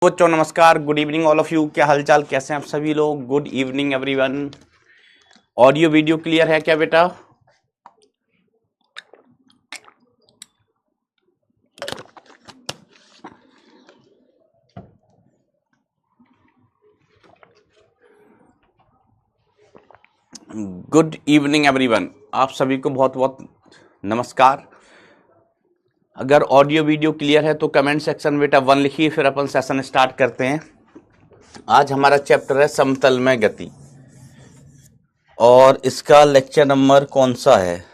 बच्चों नमस्कार, good evening all of you. क्या हालचाल, कैसे हैं आप सभी लोग? Good evening everyone. Audio video clear है क्या बेटा? गुड इवनिंग एवरीवन, आप सभी को बहुत बहुत नमस्कार। अगर ऑडियो वीडियो क्लियर है तो कमेंट सेक्शन में बेटा 1 लिखिए, फिर अपन सेशन स्टार्ट करते हैं। आज हमारा चैप्टर है समतल में गति और इसका लेक्चर नंबर कौन सा है?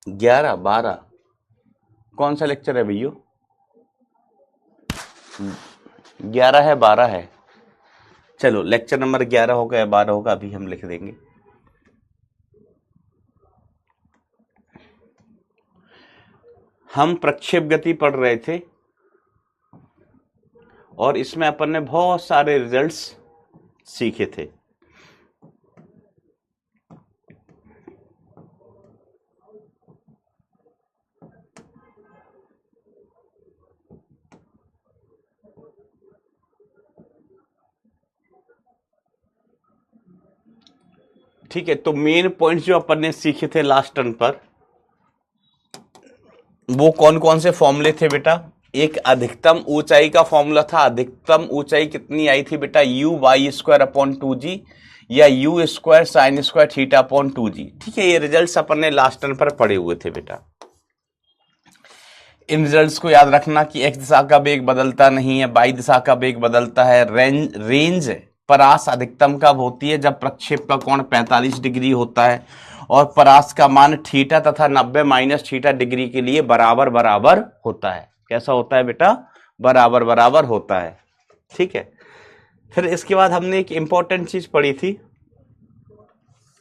11, 12? कौन सा लेक्चर है भैया? 11 है, 12 है? चलो लेक्चर नंबर 11 होगा या 12 होगा, अभी हम लिख देंगे। हम प्रक्षेप गति पढ़ रहे थे और इसमें अपन ने बहुत सारे रिजल्ट्स सीखे थे। ठीक है, तो मेन पॉइंट्स जो अपन ने सीखे थे लास्ट टर्न पर, वो कौन कौन से फॉर्मूले थे बेटा? एक अधिकतम ऊंचाई का फॉर्मूला था। अधिकतम ऊंचाई कितनी आई थी बेटा? u Y square upon 2g या u square sine square theta upon 2g। ठीक है, ये रिजल्ट्स अपन ने लास्ट टर्न पर पढ़े हुए थे बेटा। इन रिजल्ट्स को याद रखना कि x दिशा का वेग बदलता नहीं है, y दिशा का वेग बदलता है। रेंज परास अधिकतम कब होती है? जब प्रक्षेप का कोण 45 डिग्री होता है और परास का मान थीटा तथा 90 माइनस थीटा डिग्री के लिए बराबर बराबर होता है। कैसा होता है बेटा? बराबर बराबर होता है। ठीक है, फिर इसके बाद हमने एक इंपॉर्टेंट चीज पढ़ी थी,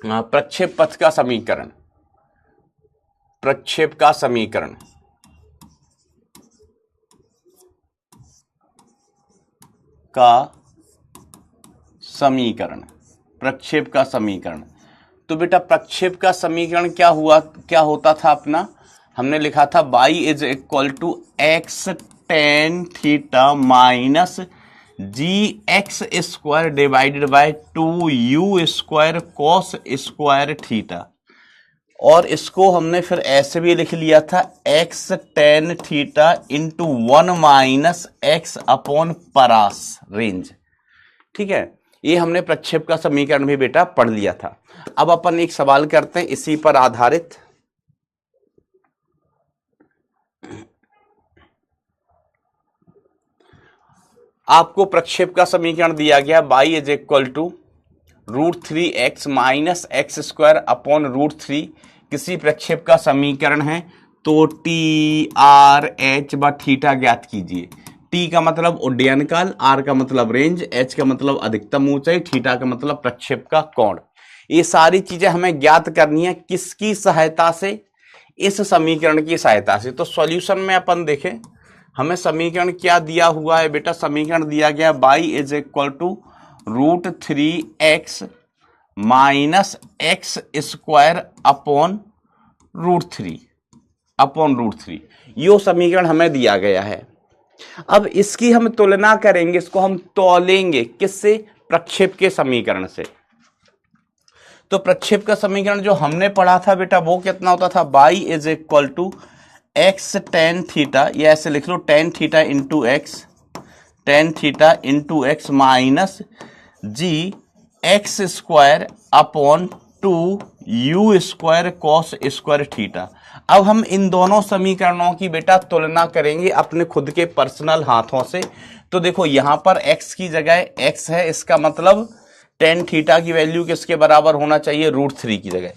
प्रक्षेप पथ का समीकरण। प्रक्षेप का समीकरण प्रक्षेप का समीकरण। तो बेटा प्रक्षेप का समीकरण क्या होता था अपना? हमने लिखा था y is equal to x tan theta minus g x square divided by 2u square cos square theta. और इसको हमने फिर ऐसे भी लिख लिया था x tan theta into 1 minus x upon परास रेंज। ठीक है, ये हमने प्रक्षेप का समीकरण भी बेटा पढ़ लिया था। अब अपन एक सवाल करते हैं इसी पर आधारित। आपको प्रक्षेप का समीकरण दिया गया y is equal to √3x minus x square upon √3 किसी प्रक्षेप का समीकरण है। तो टी आर एच व थीटा ज्ञात कीजिए। टी का मतलब उड्डयन काल, आर का मतलब रेंज, एच का मतलब अधिकतम ऊंचाई, थीटा का मतलब प्रक्षेप का कोण। ये सारी चीजें हमें ज्ञात करनी है किसकी सहायता से? इस समीकरण की सहायता से। तो सॉल्यूशन में अपन देखें, हमें समीकरण क्या दिया हुआ है बेटा? समीकरण दिया गया y is equal to √3x minus x square upon √3 यो समीकरण हमें दिया गया है। अब इसकी हम तुलना करेंगे, इसको हम तौलेंगे किससे? प्रक्षेप के समीकरण से। तो प्रक्षेप का समीकरण जो हमने पढ़ा था बेटा वो कितना होता था? y is equal to x tan theta, या ऐसे लिख लो tan theta into x minus g x square upon 2u square cos square theta. अब हम इन दोनों समीकरणों की बेटा तुलना करेंगे अपने खुद के पर्सनल हाथों से। तो देखो यहां पर x की जगह x है, इसका मतलब टेन थीटा की वैल्यू किसके बराबर होना चाहिए? √3 की जगह।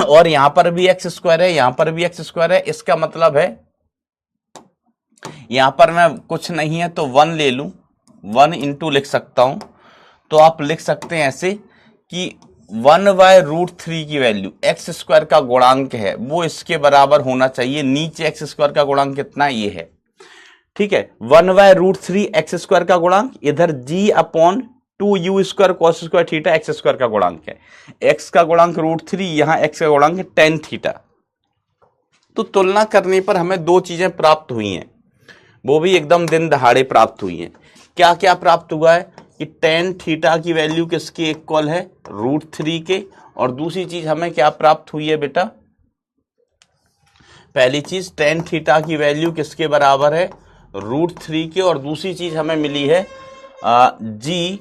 और यहां पर भी एक्स स्क्वायर है, यहां पर भी एक्स स्क्वायर है, इसका मतलब है यहां पर मैं कुछ नहीं है तो 1 ले लूं, 1 इंटू लिख सकता हूं। तो आप लिख सकते हैं ऐसे कि 1/√3 की वैल्यू एक्स स्क्वायर का गुणांक है, वो इसके बराबर होना चाहिए। नीचे एक्स स्क्वायर का गुणांक कितना? ये है। ठीक है, 1/√3 एक्स स्क्वायर का गुणांक, इधर g upon 2u square cos square theta x square का गुणांक है। x का गुणांक √3, यहां x का गुणांक टेन थीटा। तो तुलना करने पर हमें दो चीजें प्राप्त हुई हैं। वो भी एकदम दिन दहाड़े प्राप्त हुई है। क्या क्या प्राप्त हुआ है कि टेन थीटा की वैल्यू किसके इक्वल है, √3 के। और दूसरी चीज हमें क्या प्राप्त हुई है बेटा, पहली चीज टेन थीटा की वैल्यू किसके बराबर है, √3 के। और दूसरी चीज हमें मिली है G/2u²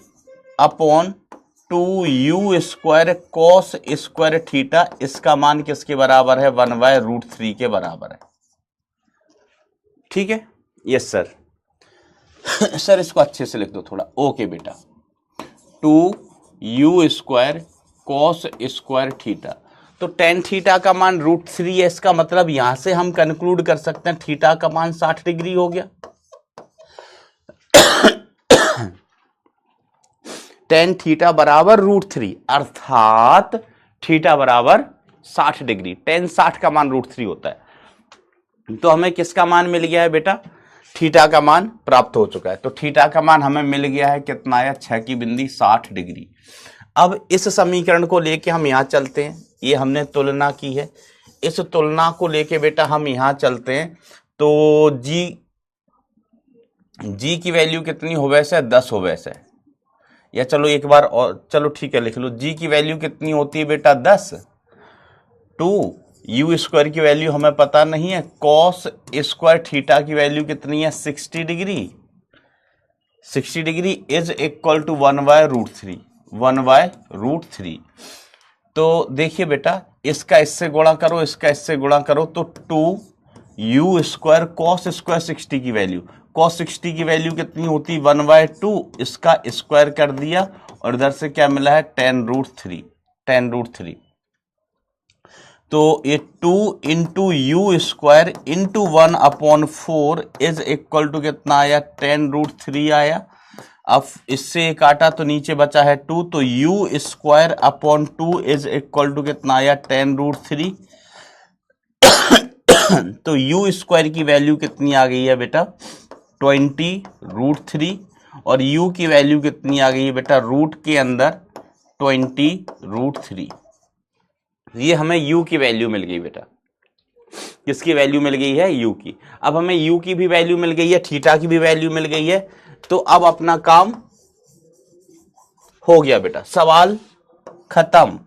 cos स्क्वायर थीटा, इसका मान किसके बराबर है, 1/√3 के बराबर है। ठीक है, यस सर। सर इसको अच्छे से लिख दो थोड़ा। ओके बेटा, 2u² cos स्क्वायर थीटा, तो टेन थीटा का मान √3 है। इसका मतलब यहां से हम कंक्लूड कर सकते हैं थीटा का मान 60 डिग्री हो गया। टेन थीटा बराबर √3 अर्थात थीटा बराबर 60 डिग्री। टेन 60 का मान √3 होता है। तो हमें किसका मान मिल गया है बेटा, थीटा का मान प्राप्त हो चुका है। तो थीटा का मान हमें मिल गया है कितना आया, 6 डिग्री। अब इस समीकरण को लेके हम यहां चलते हैं, ये हमने तुलना की है। इस तुलना को लेके बेटा हम यहां चलते हैं, तो जी की वैल्यू कितनी हो वैसे, 10 हो वैसे, या चलो एक बार और, चलो ठीक है लिख लो। जी की वैल्यू कितनी होती है बेटा, 10। 2u² की वैल्यू हमें पता नहीं है। cos स्क्वायर थीटा की वैल्यू कितनी है, 60 degree. 60 degree is equal to 1/√3, 1/√3। तो देखिए बेटा, इसका इससे गुणा करो, इसका इससे गुणा करो, तो 2u² cos स्क्वायर 60 की वैल्यू, cos 60 की वैल्यू कितनी होती, 1/2, इसका स्क्वायर कर दिया और इधर से क्या मिला है, 10√3। तो ये 2 into u² into 1/4 is equal to कितना आया, 10√3 आया। अब इससे एक काटा तो नीचे बचा है 2, तो u²/2 इज इक्वल टू कितना आया, 10√3। तो u² की वैल्यू कितनी आ गई है बेटा, 20√3। और u की वैल्यू कितनी आ गई है बेटा, रूट के अंदर 20√3। ये हमें u की वैल्यू मिल गई बेटा। किसकी वैल्यू मिल गई है, u की। अब हमें u की भी वैल्यू मिल गई है, थीटा की भी वैल्यू मिल गई है। तो अब अपना काम हो गया बेटा, सवाल खत्म,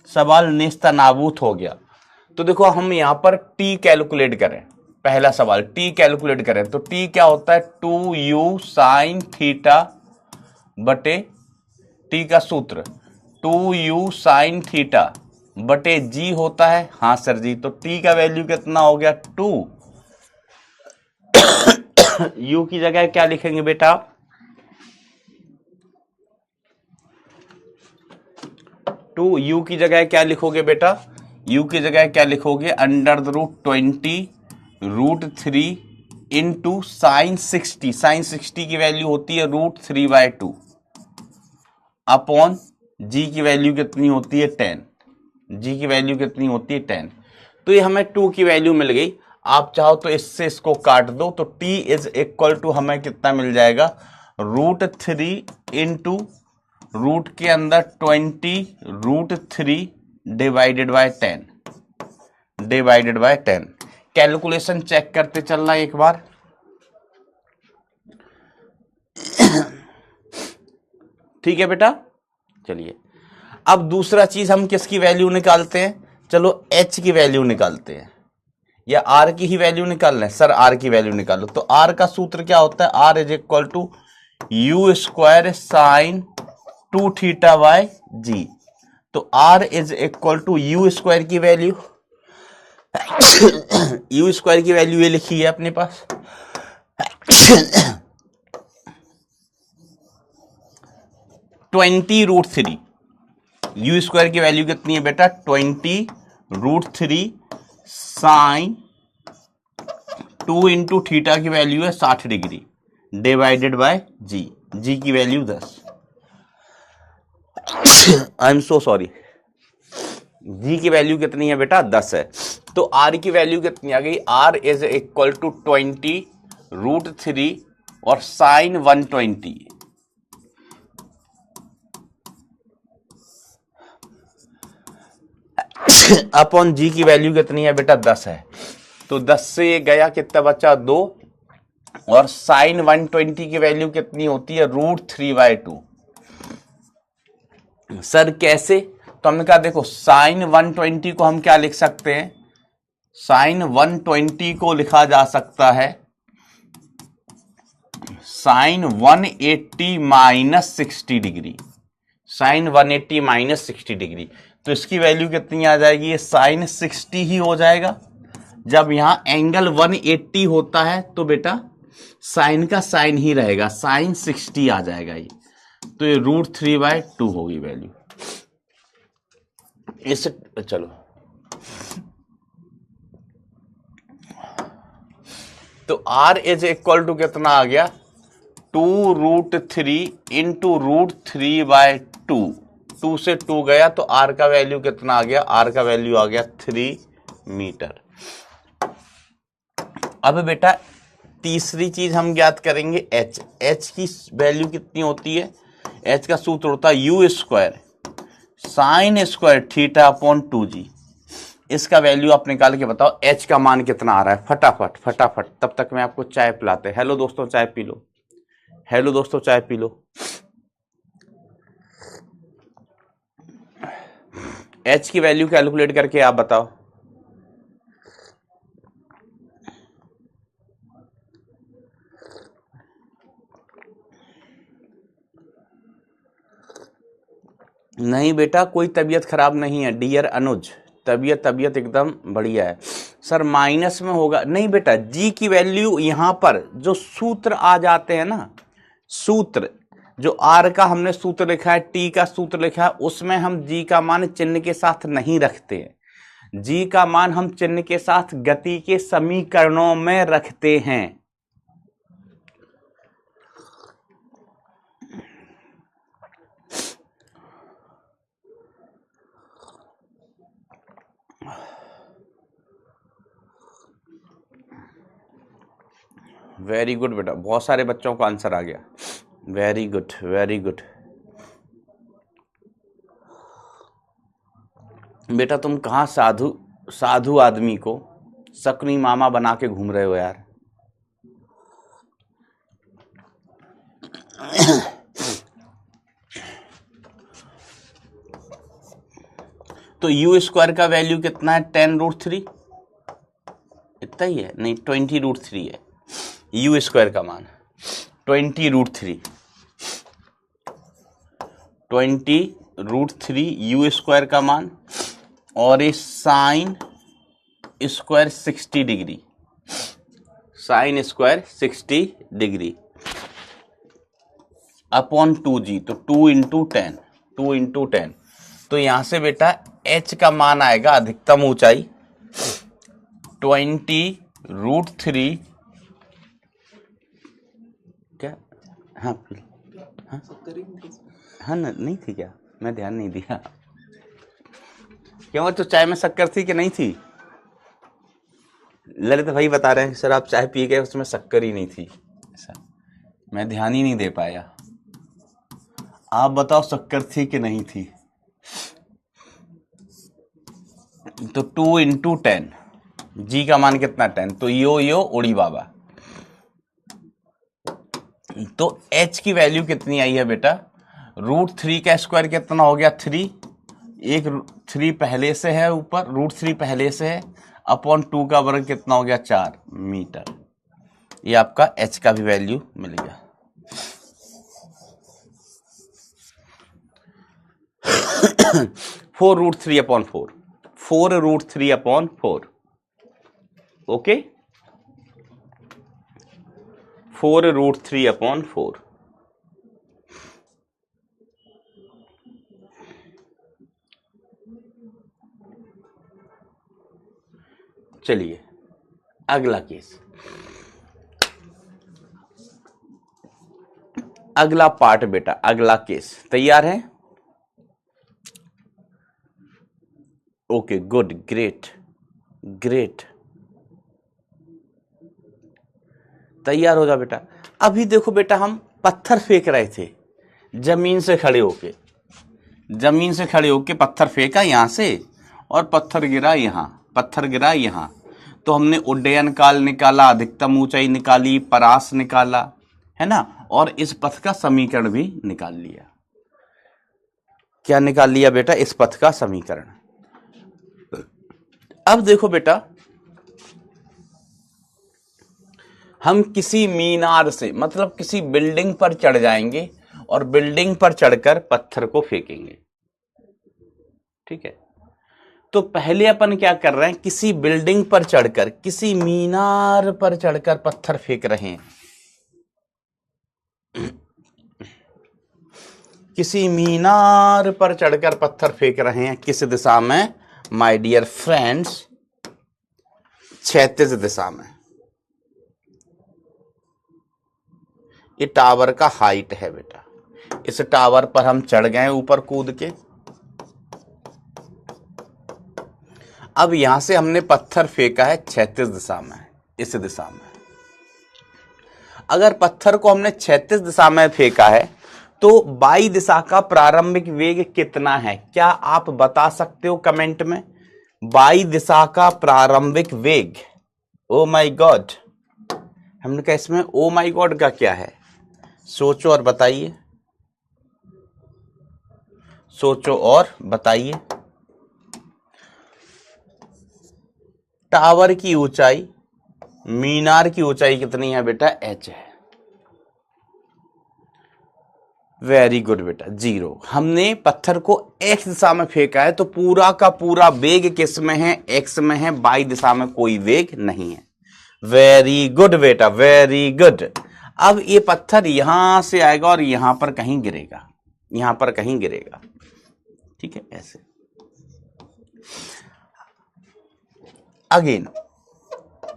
सवाल नेस्तनाबूत हो गया। तो देखो हम यहां पर t कैलकुलेट करें, पहला सवाल t कैलकुलेट करें, तो t क्या होता है, 2u sin थीटा बटे t का सूत्र 2u sin थीटा बटे g होता है। हाँ सर जी, तो t का वैल्यू कितना हो गया, 2। u की जगह क्या लिखेंगे बेटा, 2u की जगह क्या लिखोगे बेटा, u की जगह क्या लिखोगे, √20√3 इंटू साइन 60। साइन 60 की वैल्यू होती है √3/2 अपॉन g की वैल्यू कितनी होती है, 10। g की वैल्यू कितनी होती है, 10। तो ये हमें 2 की वैल्यू मिल गई। आप चाहो तो इससे इसको काट दो, तो t इज इक्वल टू हमें कितना मिल जाएगा, √3 इंटू रूट के अंदर 20√3 डिवाइडेड बाय 10। कैलकुलेशन चेक करते चलना एक बार। ठीक है बेटा, चलिए अब दूसरा चीज हम किसकी वैल्यू निकालते हैं, चलो h की वैल्यू निकालते हैं, या r की ही वैल्यू निकाल लें। सर r की वैल्यू निकालो, तो r का सूत्र क्या होता है, r is equal to u² sine 2 theta by g। तो r is equal to u² की वैल्यू, u² की वैल्यू ये लिखी है अपने पास, (20√3). u² की वैल्यू कितनी है बेटा, 20√3 साइन 2 इंटू थीटा की वैल्यू है 60 degree divided by g। g की value 10। I am so sorry, g की वैल्यू कितनी है बेटा, 10 है। तो r की वैल्यू कितनी आ गई, r इज इक्वल टू 20√3 और साइन 120 अपॉन g की वैल्यू कितनी है बेटा, 10 है। तो 10 से ये गया, कितना बचा, 2, और साइन 120 की वैल्यू कितनी होती है, √3/2। सर कैसे? तो हमने कहा देखो साइन 120 को हम क्या लिख सकते हैं, साइन 120 को लिखा जा सकता है साइन 180 माइनस 60 डिग्री, साइन 180 माइनस 60 डिग्री। तो इसकी वैल्यू कितनी आ जाएगी, ये साइन 60 ही हो जाएगा। जब यहां एंगल 180 होता है तो बेटा साइन का साइन ही रहेगा, साइन 60 आ जाएगा ये। तो ये √3/2 होगी वैल्यू। इससे चलो तो R इज इक्वल टू कितना आ गया, 2√3 इंटू √3/2। 2 से 2 गया तो R का वैल्यू कितना आ गया, R का वैल्यू आ गया 3 मीटर। अब बेटा तीसरी चीज हम ज्ञात करेंगे H की वैल्यू कितनी होती है, H का सूत्र होता है U² sign square theta upon 2g। इसका वैल्यू आप निकाल के बताओ H का मान कितना आ रहा है, फटाफट फटाफट। तब तक मैं आपको चाय पिलाते। हेलो दोस्तों चाय पी लो, हेलो दोस्तों चाय पी लो। H की वैल्यू कैलकुलेट करके आप बताओ। नहीं बेटा कोई तबीयत खराब नहीं है डियर अनुज, तबीयत एकदम बढ़िया है। सर माइनस में होगा, नहीं बेटा जी की वैल्यू यहां पर जो सूत्र आ जाते हैं ना, सूत्र जो आर का हमने सूत्र लिखा है, टी का सूत्र लिखा है, उसमें हम जी का मान चिन्ह के साथ नहीं रखते हैं। जी का मान हम चिन्ह के साथ गति के समीकरणों में रखते हैं। वेरी गुड बेटा, बहुत सारे बच्चों को आंसर आ गया। Very good very good. बेटा तुम कहाँ साधु आदमी को सकनी मामा बना के घूम रहे हो यार। तो U² का वैल्यू कितना है, 10√3, इतना ही है, नहीं 20√3 है U² का मान, 20√3 U² का मान। और ये sine square 60 degree, sine square 60 degree upon 2g, तो 2 इंटू 10। तो यहां से बेटा H का मान आएगा अधिकतम ऊंचाई 20√3 क्या, हाँ हाँ ना, नहीं थी क्या, मैं ध्यान नहीं दिया। क्यों, तो चाय में शक्कर थी कि नहीं थी? ललित भाई बता रहे हैं सर आप चाय पी गए उसमें शक्कर ही नहीं थी। ऐसा मैं ध्यान ही नहीं दे पाया। आप बताओ शक्कर थी कि नहीं थी? तो 2 इंटू 10, जी का मान कितना 10, तो यो उड़ी बाबा। तो H की वैल्यू कितनी आई है बेटा, √3 का स्क्वायर कितना हो गया 3, एक 3 पहले से है ऊपर, √3 पहले से है, अपॉन 2 का वर्ग कितना हो गया 4 मीटर। ये आपका H का भी वैल्यू मिल गया। √3/4 ओके, 4√3/4। चलिए अगला केस, अगला पार्ट बेटा, अगला केस तैयार है? ओके गुड, ग्रेट ग्रेट, तैयार हो जा बेटा। अभी देखो बेटा हम पत्थर फेंक रहे थे जमीन से खड़े होके, जमीन से खड़े होके पत्थर फेंका यहां से और पत्थर गिरा यहां, पत्थर गिरा यहां। तो हमने उड्डयन काल निकाला, अधिकतम ऊंचाई निकाली, परास निकाला, है ना, और इस पथ का समीकरण भी निकाल लिया। क्या निकाल लिया बेटा? इस पथ का समीकरण। अब देखो बेटा, हम किसी मीनार से मतलब किसी बिल्डिंग पर चढ़ जाएंगे और बिल्डिंग पर चढ़कर पत्थर को फेंकेंगे। ठीक है, तो पहले अपन क्या कर रहे हैं, किसी बिल्डिंग पर चढ़कर, किसी मीनार पर चढ़कर पत्थर फेंक रहे हैं। किसी मीनार पर चढ़कर पत्थर फेंक रहे हैं। किस दिशा में माय डियर फ्रेंड्स? क्षैतिज दिशा में। ये टावर का हाइट है बेटा। इस टावर पर हम चढ़ गए ऊपर कूद के। अब यहां से हमने पत्थर फेंका है क्षैतिज दिशा में, इस दिशा में। अगर पत्थर को हमने क्षैतिज दिशा में फेंका है तो वाई दिशा का प्रारंभिक वेग कितना है? क्या आप बता सकते हो कमेंट में? वाई दिशा का प्रारंभिक वेग। ओ माय गॉड, हमने कहा इसमें ओ माय गॉड का क्या है? सोचो और बताइए, सोचो और बताइए। टावर की ऊंचाई, मीनार की ऊंचाई कितनी है बेटा? h है। वेरी गुड बेटा, 0। हमने पत्थर को x दिशा में फेंका है तो पूरा का पूरा वेग किस में है? x में है। y दिशा में कोई वेग नहीं है। वेरी गुड बेटा, वेरी गुड। अब ये पत्थर यहां से आएगा और यहां पर कहीं गिरेगा, यहां पर कहीं गिरेगा। ठीक है, ऐसे। अगेन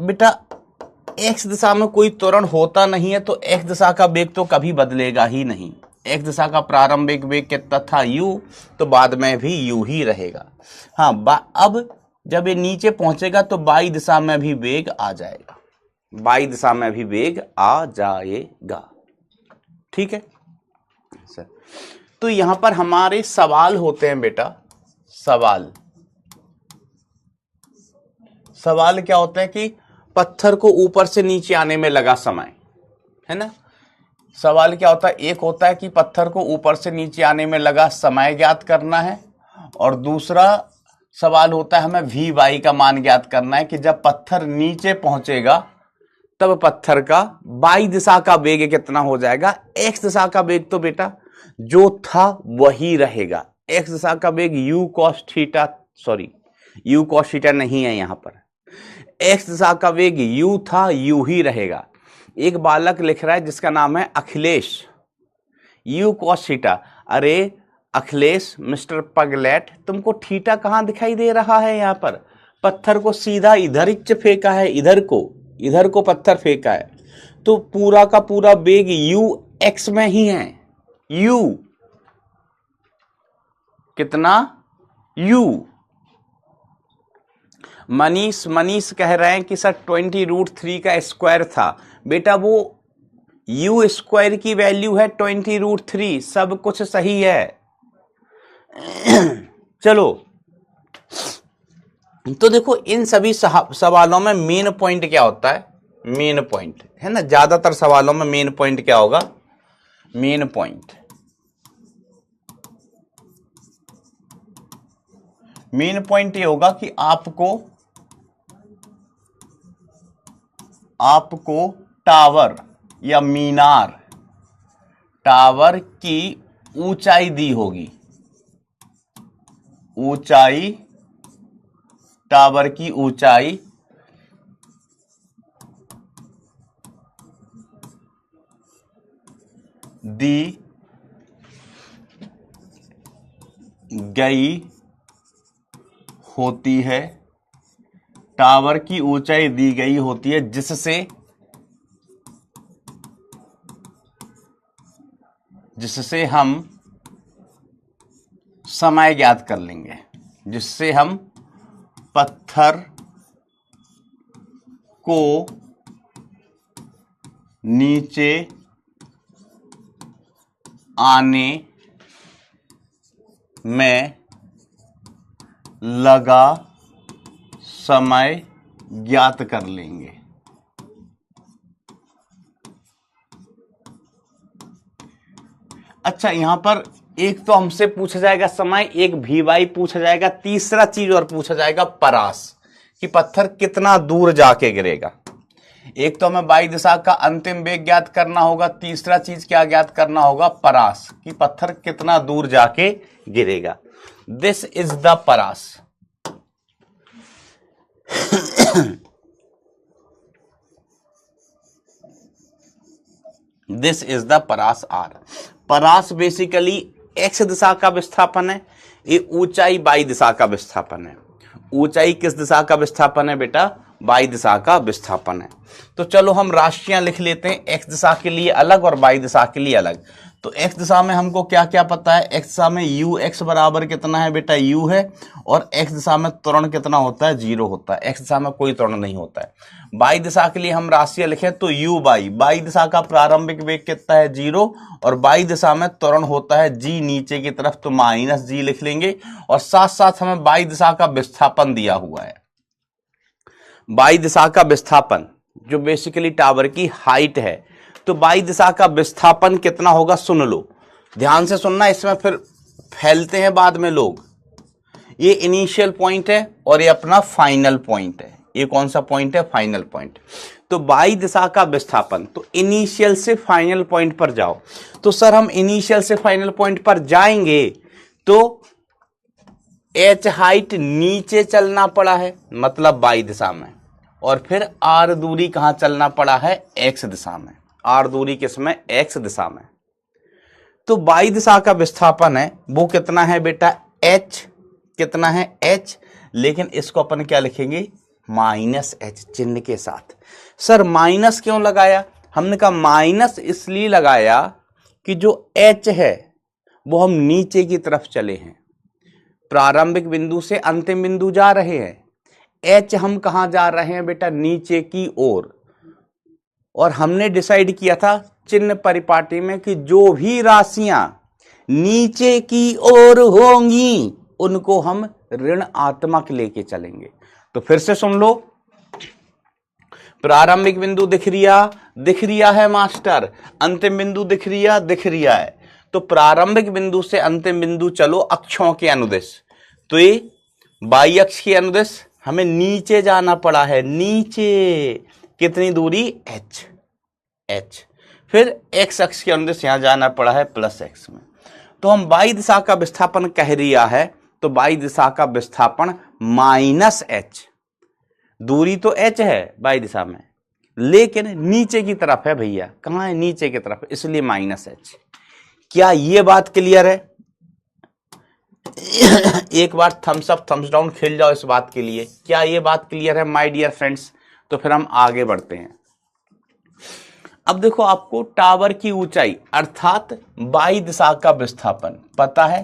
बेटा, x दिशा में कोई त्वरण होता नहीं है तो x दिशा का वेग तो कभी बदलेगा ही नहीं। x दिशा का प्रारंभिक वेग कितना था? u, तो बाद में भी u ही रहेगा। हाँ, अब जब ये नीचे पहुंचेगा तो y दिशा में भी वेग आ जाएगा, y दिशा में भी वेग आ जाएगा। ठीक है सर। तो यहां पर हमारे सवाल होते हैं बेटा, सवाल क्या होता है कि पत्थर को ऊपर से नीचे आने में लगा समय, है ना। सवाल क्या होता है? एक होता है कि पत्थर को ऊपर से नीचे आने में लगा समय ज्ञात करना है, और दूसरा सवाल होता है हमें वी वाई का मान ज्ञात करना है कि जब पत्थर नीचे पहुंचेगा तब पत्थर का वाई दिशा का वेग कितना हो जाएगा। एक्स दिशा का वेग तो बेटा जो था वही रहेगा। एक्स दिशा का वेग you cos theta, sorry you cos theta नहीं है यहां पर, एक्स दिशा का वेग u था, u ही रहेगा। एक बालक लिख रहा है जिसका नाम है अखिलेश, u cos थीटा। अरे अखिलेश, मिस्टर पगलेट, तुमको थीटा कहां दिखाई दे रहा है? यहां पर पत्थर को सीधा इधर ही फेंका है, इधर को पत्थर फेंका है, तो पूरा का पूरा वेग u x में ही है। u कितना? u। मनीष कह रहे हैं कि सर 20√3 का स्क्वायर था। बेटा वो u स्क्वायर की वैल्यू है 20√3, सब कुछ सही है। चलो, तो देखो इन सभी सवालों में मेन पॉइंट क्या होता है? मेन पॉइंट है ना, ज्यादातर सवालों में मेन पॉइंट क्या होगा? मेन पॉइंट ये होगा कि आपको टावर या मीनार, टावर की ऊंचाई दी होगी, ऊंचाई, टावर की ऊंचाई दी गई होती है, टावर की ऊंचाई दी गई होती है जिससे हम समय ज्ञात कर लेंगे, जिससे हम पत्थर को नीचे आने में लगा समय ज्ञात कर लेंगे। अच्छा, यहां पर एक तो हमसे पूछा जाएगा समय, एक भी वाई पूछा जाएगा, तीसरा चीज और पूछा जाएगा परास, कि पत्थर कितना दूर जाके गिरेगा। एक तो हमें वाई दिशा का अंतिम वेग ज्ञात करना होगा, तीसरा चीज क्या ज्ञात करना होगा, परास, कि पत्थर कितना दूर जाके गिरेगा। दिस इज द परास। दिस इज द परास आर। परास बेसिकली एक्स दिशा का विस्थापन है, ये ऊंचाई वाई दिशा का विस्थापन है। ऊंचाई किस दिशा का विस्थापन है बेटा, वाई दिशा का विस्थापन है। तो चलो हम राशियां लिख लेते हैं, एक्स दिशा के लिए अलग और वाई दिशा के लिए अलग। तो एक्स दिशा में हमको क्या क्या पता है, एक्स दिशा में यू एक्स बराबर कितना है बेटा, यू है, और एक्स दिशा में त्वरण कितना होता है, 0 होता है। एक्स दिशा में कोई त्वरण नहीं होता है। वाई दिशा के लिए हम राशियां लिखें तो यू वाई, वाई दिशा का प्रारंभिक वेग कितना है, 0, और वाई दिशा में त्वरण होता है जी नीचे की तरफ, तो माइनस जी लिख लेंगे। और साथ साथ हमें वाई दिशा का विस्थापन दिया हुआ है। वाई दिशा का विस्थापन जो बेसिकली टावर की हाइट है, तो वाई दिशा का विस्थापन कितना होगा, सुन लो, ध्यान से सुनना, इसमें फिर फैलते हैं बाद में लोग। ये इनिशियल पॉइंट है और ये अपना फाइनल पॉइंट है। ये कौन सा पॉइंट है, फाइनल पॉइंट। तो वाई दिशा का विस्थापन, तो इनिशियल से फाइनल पॉइंट पर जाओ। तो सर हम इनिशियल से फाइनल पॉइंट पर जाएंगे तो एच हाइट नीचे चलना पड़ा है, मतलब वाई दिशा में, और फिर आर दूरी कहां चलना पड़ा है, एक्स दिशा में। आर दूरी किसमें, एक्स दिशा में। तो वाई दिशा का विस्थापन है वो कितना है बेटा, एच, कितना है, एच, लेकिन इसको अपन क्या लिखेंगे, माइनस एच चिन्ह के साथ। सर माइनस क्यों लगाया, हमने कहा माइनस इसलिए लगाया कि जो एच है वो हम नीचे की तरफ चले हैं, प्रारंभिक बिंदु से अंतिम बिंदु जा रहे हैं। एच हम कहां जा रहे हैं बेटा, नीचे की ओर। और हमने डिसाइड किया था चिन्ह परिपाटी में कि जो भी राशियां नीचे की ओर होंगी उनको हम ऋणात्मक लेके चलेंगे। तो फिर से सुन लो, प्रारंभिक बिंदु दिख रिया है मास्टर, अंतिम बिंदु दिख रिया है। तो प्रारंभिक बिंदु से अंतिम बिंदु चलो अक्षों के अनुदिश। तो ये वाई अक्ष के अनुदिश हमें नीचे जाना पड़ा है, नीचे कितनी दूरी, एच, एच। फिर एक्स अक्ष के अनुदिश यहां जाना पड़ा है प्लस एक्स में। तो हम वाई दिशा का विस्थापन कह रिया है, तो वाई दिशा का विस्थापन माइनस एच, दूरी तो एच है वाई दिशा में, लेकिन नीचे की तरफ है भैया, कहां है, नीचे की तरफ, इसलिए माइनस एच। क्या ये बात क्लियर है? एक बार थम्स अप थम्स डाउन खेल जाओ इस बात के लिए, क्या ये बात क्लियर है माय डियर फ्रेंड्स? तो फिर हम आगे बढ़ते हैं। अब देखो, आपको टावर की ऊंचाई अर्थात वाई दिशा का विस्थापन पता है,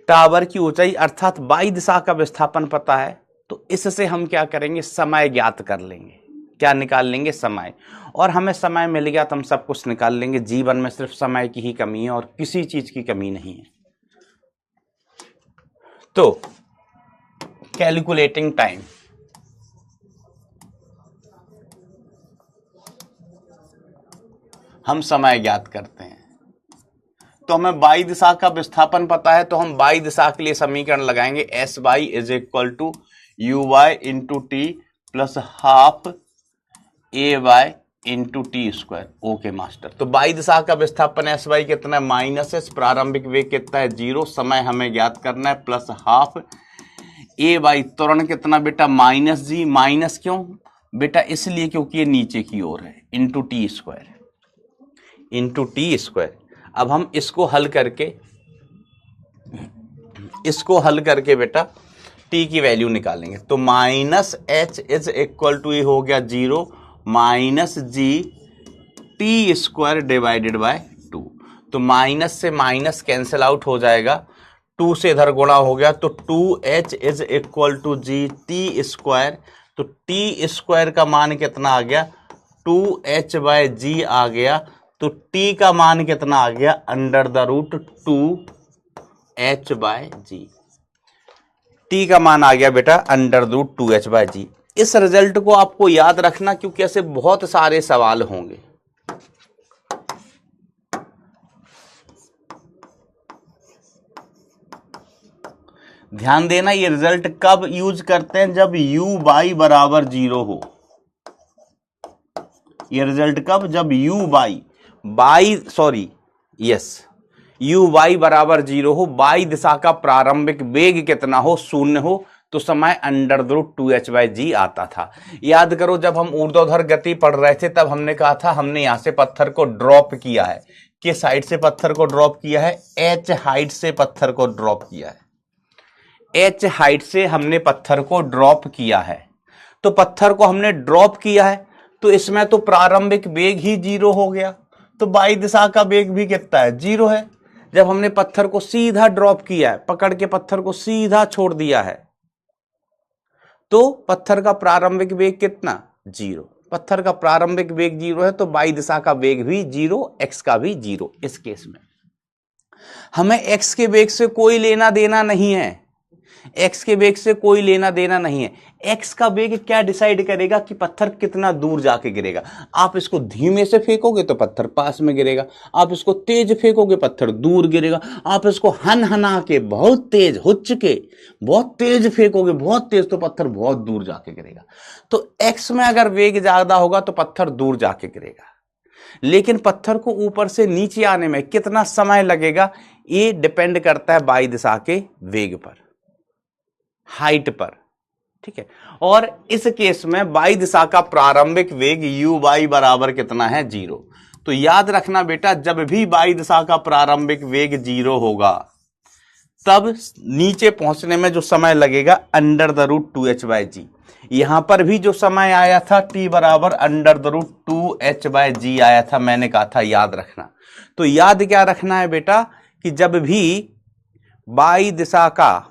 टावर की ऊंचाई अर्थात वाई दिशा का विस्थापन पता है। तो इससे हम क्या करेंगे, समय ज्ञात कर लेंगे। क्या निकाल लेंगे, समय। और हमें समय मिल गया तो हम सब कुछ निकाल लेंगे। जीवन में सिर्फ समय की ही कमी है और किसी चीज की कमी नहीं है। तो कैलकुलेटिंग टाइम, हम समय ज्ञात करते हैं। तो हमें वाई दिशा का विस्थापन पता है, तो हम वाई दिशा के लिए समीकरण लगाएंगे, S Y is equal to you Y into T plus half A Y into T square. Okay master. तो वाई दिशा का विस्थापन एस वाई कितना है, माइनस एस, प्रारंभिक वेग कितना है, 0, समय हमें ज्ञात करना है, प्लस हाफ ए वाई, त्वरण कितना बेटा, माइनस जी। माइनस क्यों बेटा, इसलिए क्योंकि ये नीचे की ओर है, into T square, into T square. अब हम इसको हल करके बेटा टी की वैल्यू निकालेंगे। तो minus H is equal to, ये हो गया 0 minus G T square divided by 2। तो माइनस से माइनस कैंसिल आउट हो जाएगा, 2 से इधर गुणा हो गया, तो 2h is equal to G T square. तो टी स्क्वायर का मान कितना आ गया, 2h बाय जी आ गया। तो t का मान कितना आ गया, under the root 2h by G. t t का मान आ गया बेटा √2h/g। इस रिजल्ट को आपको याद रखना क्योंकि ऐसे बहुत सारे सवाल होंगे। ध्यान देना, ये रिजल्ट कब यूज करते हैं? जब u/y बराबर 0 हो। ये रिजल्ट कब? जब u/y बराबर 0 हो, y दिशा का प्रारंभिक वेग कितना हो? 0 हो, तो समय √2h/g आता था। याद करो, जब हम ऊर्ध्वाधर गति पढ़ रहे थे तब हमने कहा था हमने यहां से पत्थर को ड्रॉप किया है। किस हाइट से पत्थर को ड्रॉप किया है? h हाइट से पत्थर को ड्रॉप किया है। h हाइट से हमने पत्थर को ड्रॉप किया है। तो पत्थर को हमने ड्रॉप किया है तो इसमें तो प्रारंभिक वेग ही 0 हो गया, तो y दिशा का वेग भी कितना है? 0 है। जब हमने पत्थर को सीधा ड्रॉप किया है, पकड़ के पत्थर को सीधा छोड़ दिया है, तो पत्थर का प्रारंभिक वेग कितना? 0। पत्थर का प्रारंभिक वेग 0 है तो y दिशा का वेग भी 0, x का भी 0। इस केस में हमें x के वेग से कोई लेना देना नहीं है। x के वेग से कोई लेना देना नहीं है। x का वेग क्या डिसाइड करेगा कि पत्थर कितना दूर जाके गिरेगा। आप इसको धीमे से फेंकोगे तो पत्थर पास में गिरेगा, आप इसको तेज फेंकोगे पत्थर दूर गिरेगा, आप इसको हनहना के बहुत तेज हुच्च के बहुत तेज फेंकोगे, बहुत तेज, तो पत्थर बहुत दूर जाके गिरेगा। तो x में अगर वेग ज्यादा होगा तो पत्थर दूर जाके गिरेगा, लेकिन पत्थर को ऊपर से नीचे आने में कितना समय लगेगा ये डिपेंड करता है y दिशा के वेग पर, हाइट पर। ठीक है, और इस केस में y दिशा का प्रारंभिक वेग u/y बराबर कितना है? 0। तो याद रखना बेटा, जब भी y दिशा का प्रारंभिक वेग 0 होगा तब नीचे पहुंचने में जो समय लगेगा √2h/g। यहां पर भी जो समय आया था t बराबर √2h/g आया था, मैंने कहा था याद रखना। तो याद क्या रखना है बेटा कि जब भी y दिशा का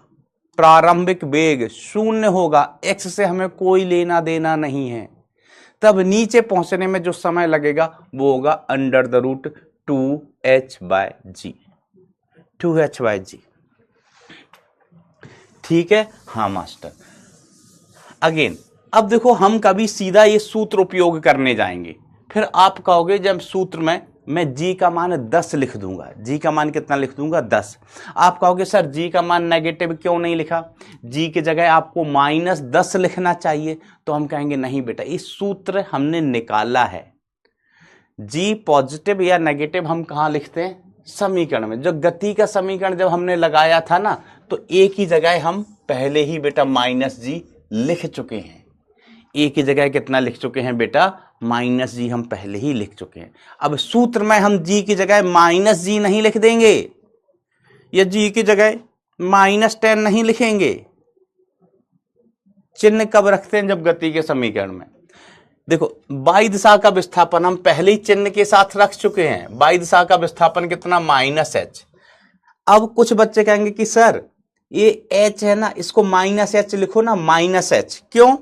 प्रारंभिक वेग 0 होगा, x से हमें कोई लेना देना नहीं है, तब नीचे पहुंचने में जो समय लगेगा वो होगा √2h/g। ठीक है, हाँ मास्टर। अगेन अब देखो, हम कभी सीधा ये सूत्र उपयोग करने जाएंगे, फिर आप कहोगे जब सूत्र में मैं g का मान 10 लिख दूंगा। g का मान कितना लिख दूंगा? 10। आप कहोगे सर g का मान नेगेटिव क्यों नहीं लिखा? g की जगह आपको -10 लिखना चाहिए। तो हम कहेंगे नहीं बेटा, इस सूत्र हमने निकाला है। g पॉजिटिव या नेगेटिव हम कहाँ लिखते हैं? समीकरण में। जो गति का समीकरण जब हमने लगाया था ना, तो एक ही जगह हम पहले ही बेटा -g लिख चुके हैं। एक ही जगह कितना लिख चुके हैं बेटा? -g हम पहले ही लिख चुके हैं। अब सूत्र में हम g की जगह -g नहीं लिख देंगे, या g की जगह -10 नहीं लिखेंगे। चिन्ह कब रखते हैं? जब गति के समीकरण में। देखो, y दिशा का विस्थापन हम पहले ही चिन्ह के साथ रख चुके हैं। y दिशा का विस्थापन कितना? -h। अब कुछ बच्चे कहेंगे कि सर ये h है ना, इसको -h लिखो ना, -h। क्यों?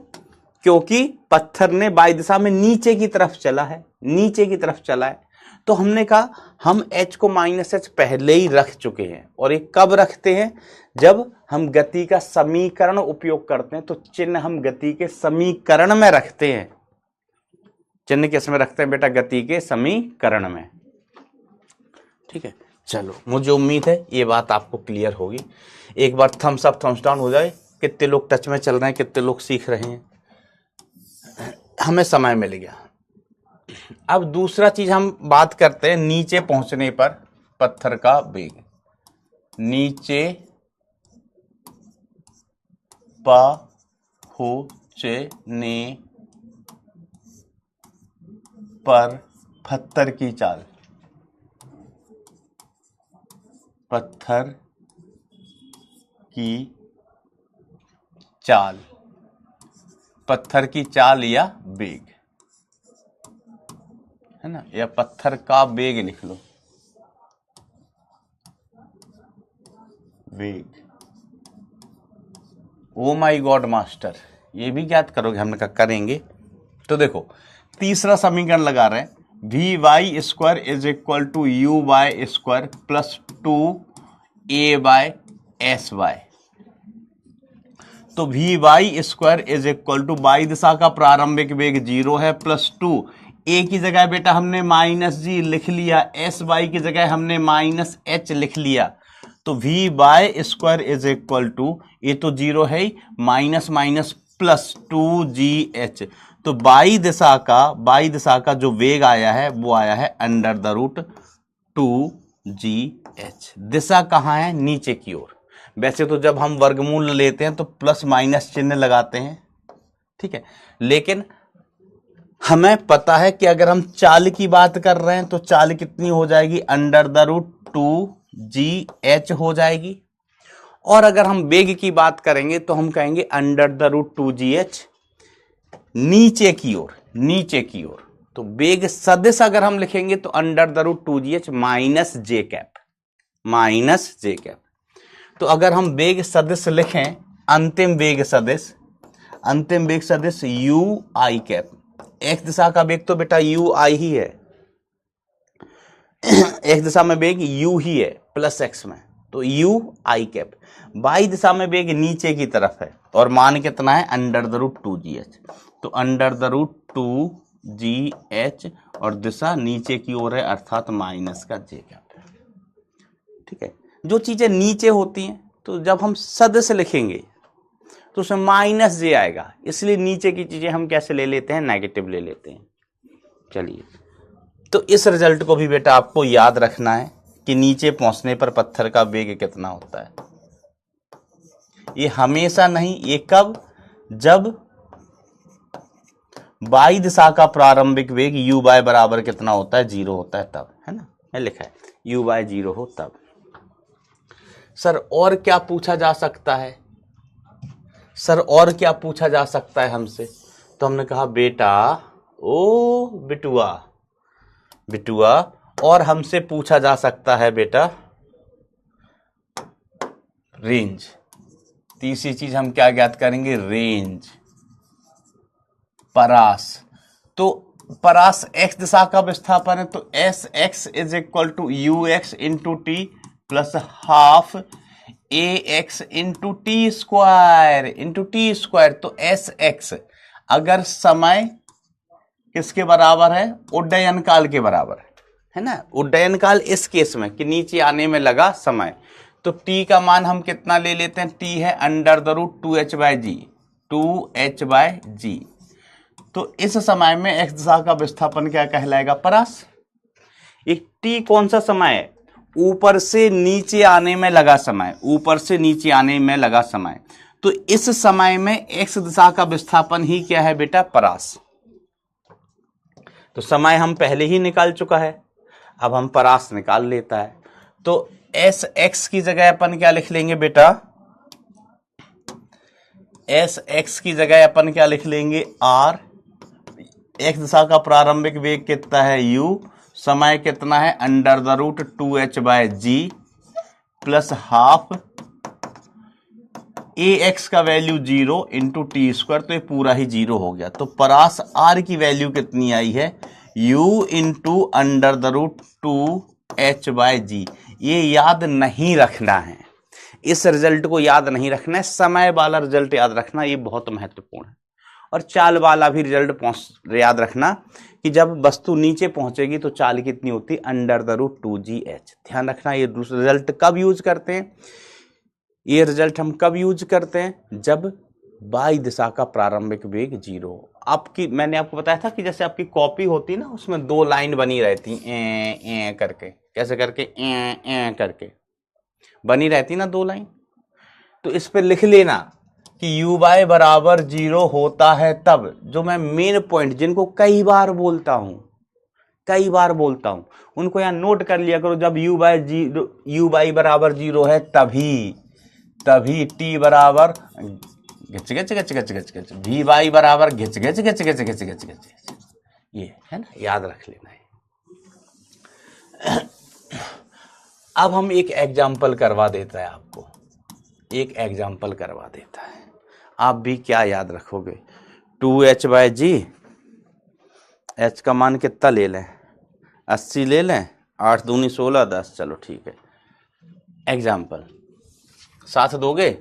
क्योंकि पत्थर ने y दिशा में नीचे की तरफ चला है, नीचे की तरफ चला है। तो हमने कहा हम h को -h पहले ही रख चुके हैं। और ये कब रखते हैं? जब हम गति का समीकरण उपयोग करते हैं, तो चिन्ह हम गति के समीकरण में रखते हैं। चिन्ह किस में रखते हैं बेटा? गति के समीकरण में। ठीक है, चलो, मुझे उम्मीद है ये बात आपको क्लियर होगी। एक बार थम्स अप थम्स डाउन हो जाए, कितने लोग टच में चल रहे हैं, कितने लोग सीख रहे हैं, हमें समय मिल गया। अब दूसरा चीज हम बात करते हैं, नीचे पहुंचने पर पत्थर का वेग। नीचे पहुंचने पर पत्थर की चाल, पत्थर की चाल, पत्थर की चाल या वेग, है ना, या पत्थर का वेग लिख लो, वेग। ओ माय गॉड मास्टर, ये भी ज्ञात करोगे? हमने कहा करेंगे। तो देखो, तीसरा समीकरण लगा रहे हैं, vy square is equal to u/y square plus 2a/sy। तो we Y square is equal to y दिशा का प्रारंभिक वेग 0 है प्लस 2, ए की जगह बेटा हमने माइनस जी लिख लिया, एस वाई की जगह हमने माइनस एच लिख लिया, तो we Y square is equal to, ये तो 0 है ही, माइनस माइनस प्लस 2gh। तो वाई दिशा का जो वेग आया है वो आया है अंडर द रूट 2gh। दिशा कहाँ है? नीचे की ओर। वैसे तो जब हम वर्गमूल लेते हैं तो प्लस माइनस चिन्ह लगाते हैं, ठीक है, लेकिन हमें पता है कि अगर हम चाल की बात कर रहे हैं तो चाल कितनी हो जाएगी? अंडर द रूट 2gh हो जाएगी। और अगर हम वेग की बात करेंगे तो हम कहेंगे अंडर द रूट 2gh नीचे की ओर, नीचे की ओर। तो वेग सदिश अगर हम लिखेंगे तो under the root 2gh minus J cap, minus J cap. तो अगर हम वेग सदिश लिखें, अंतिम वेग सदिश यू आई कैप, एक्स दिशा का वेग तो बेटा यू आई ही है, एक्स दिशा में वेग यू ही है प्लस एक्स में, तो यू आई कैप। वाई दिशा में वेग नीचे की तरफ है और मान कितना है? Under the root 2gh। तो अंडर द रूट 2gh और दिशा नीचे की ओर है अर्थात माइनस का जे कैप है, ठीक है। जो चीजें नीचे होती हैं तो जब हम सदिश लिखेंगे तो उसमें माइनस जे आएगा, इसलिए नीचे की चीजें हम कैसे ले लेते हैं? नेगेटिव ले लेते हैं। चलिए, तो इस रिजल्ट को भी बेटा आपको याद रखना है कि नीचे पहुंचने पर पत्थर का वेग कितना होता है। ये हमेशा नहीं, ये कब? जब वाई दिशा का प्रारंभिक वेग यू बाय बराबर कितना होता है? 0 होता है तब, है ना, मैं लिखा है यू बाय 0 हो तब। सर और क्या पूछा जा सकता है? सर और क्या पूछा जा सकता है हमसे? तो हमने कहा बेटा ओ बिटुआ और हमसे पूछा जा सकता है बेटा रेंज। तीसरी चीज हम क्या ज्ञात करेंगे? रेंज। परास, तो परास एक्स दिशा का विस्थापन है तो S X is equal to you x into T plus half A X into T square. तो एस एक्स अगर समय किसके बराबर है? उड्डयन काल के बराबर है ना, उड्डयन काल इस केस में कि नीचे आने में लगा समय, तो टी का मान हम कितना ले लेते हैं? टी है under the root 2h by g. तो इस समय में एक्स दिशा का विस्थापन क्या कहलाएगा? परास। एक टी कौन सा समय है? ऊपर से नीचे आने में लगा समय, ऊपर से नीचे आने में लगा समय। तो इस समय में एक्स दिशा का विस्थापन ही क्या है बेटा? परास। तो समय हम पहले ही निकाल चुका है, अब हम परास निकाल लेता है। तो एस एक्स की जगह अपन क्या लिख लेंगे बेटा? एस एक्स की जगह अपन क्या लिख लेंगे? आर। एक्स दिशा का प्रारंभिक वेग कितना है? यू। समय कितना है? Under the root 2h by G plus half A X का वैल्यू 0 इंटू टी स्क्वायर, तो ये पूरा ही 0 हो गया। तो परास आर की वैल्यू कितनी आई है? u into under the root 2h by g. ये याद नहीं रखना है, इस रिजल्ट को याद नहीं रखना है, समय वाला रिजल्ट याद रखना, ये बहुत महत्वपूर्ण है। और चाल वाला भी रिजल्ट याद रखना कि जब वस्तु नीचे पहुंचेगी तो चाल कितनी होती है? Under the root 2gh। ध्यान रखना, ये रिजल्ट कब यूज करते हैं? ये रिजल्ट हम कब यूज करते हैं? जब वाई दिशा का प्रारंभिक वेग 0 हो। आपकी, मैंने आपको बताया था कि जैसे आपकी कॉपी होती है ना, उसमें 2 लाइन बनी रहती ए करके, कैसे करके? ए करके बनी रहती ना 2 लाइन। तो इस पे लिख लेना कि यू बाय बराबर 0 होता है तब, जो मैं मेन पॉइंट जिनको कई बार बोलता हूं उनको यहां नोट कर लिया करो। जब यू बाय बराबर 0 है तभी टी बराबर घिच घिच, वी वाई बराबर घिच घिच, ये है ना, याद रख लेना है। अब हम एक एग्जाम्पल करवा देता है आपको, एक एग्जाम्पल करवा देता है। आप भी क्या याद रखोगे? 2h बाय जी, h का मान कितना ले लें? 80 ले लें, 8 दूनी 16, 10, चलो ठीक है। एग्जाम्पल साथ दोगे?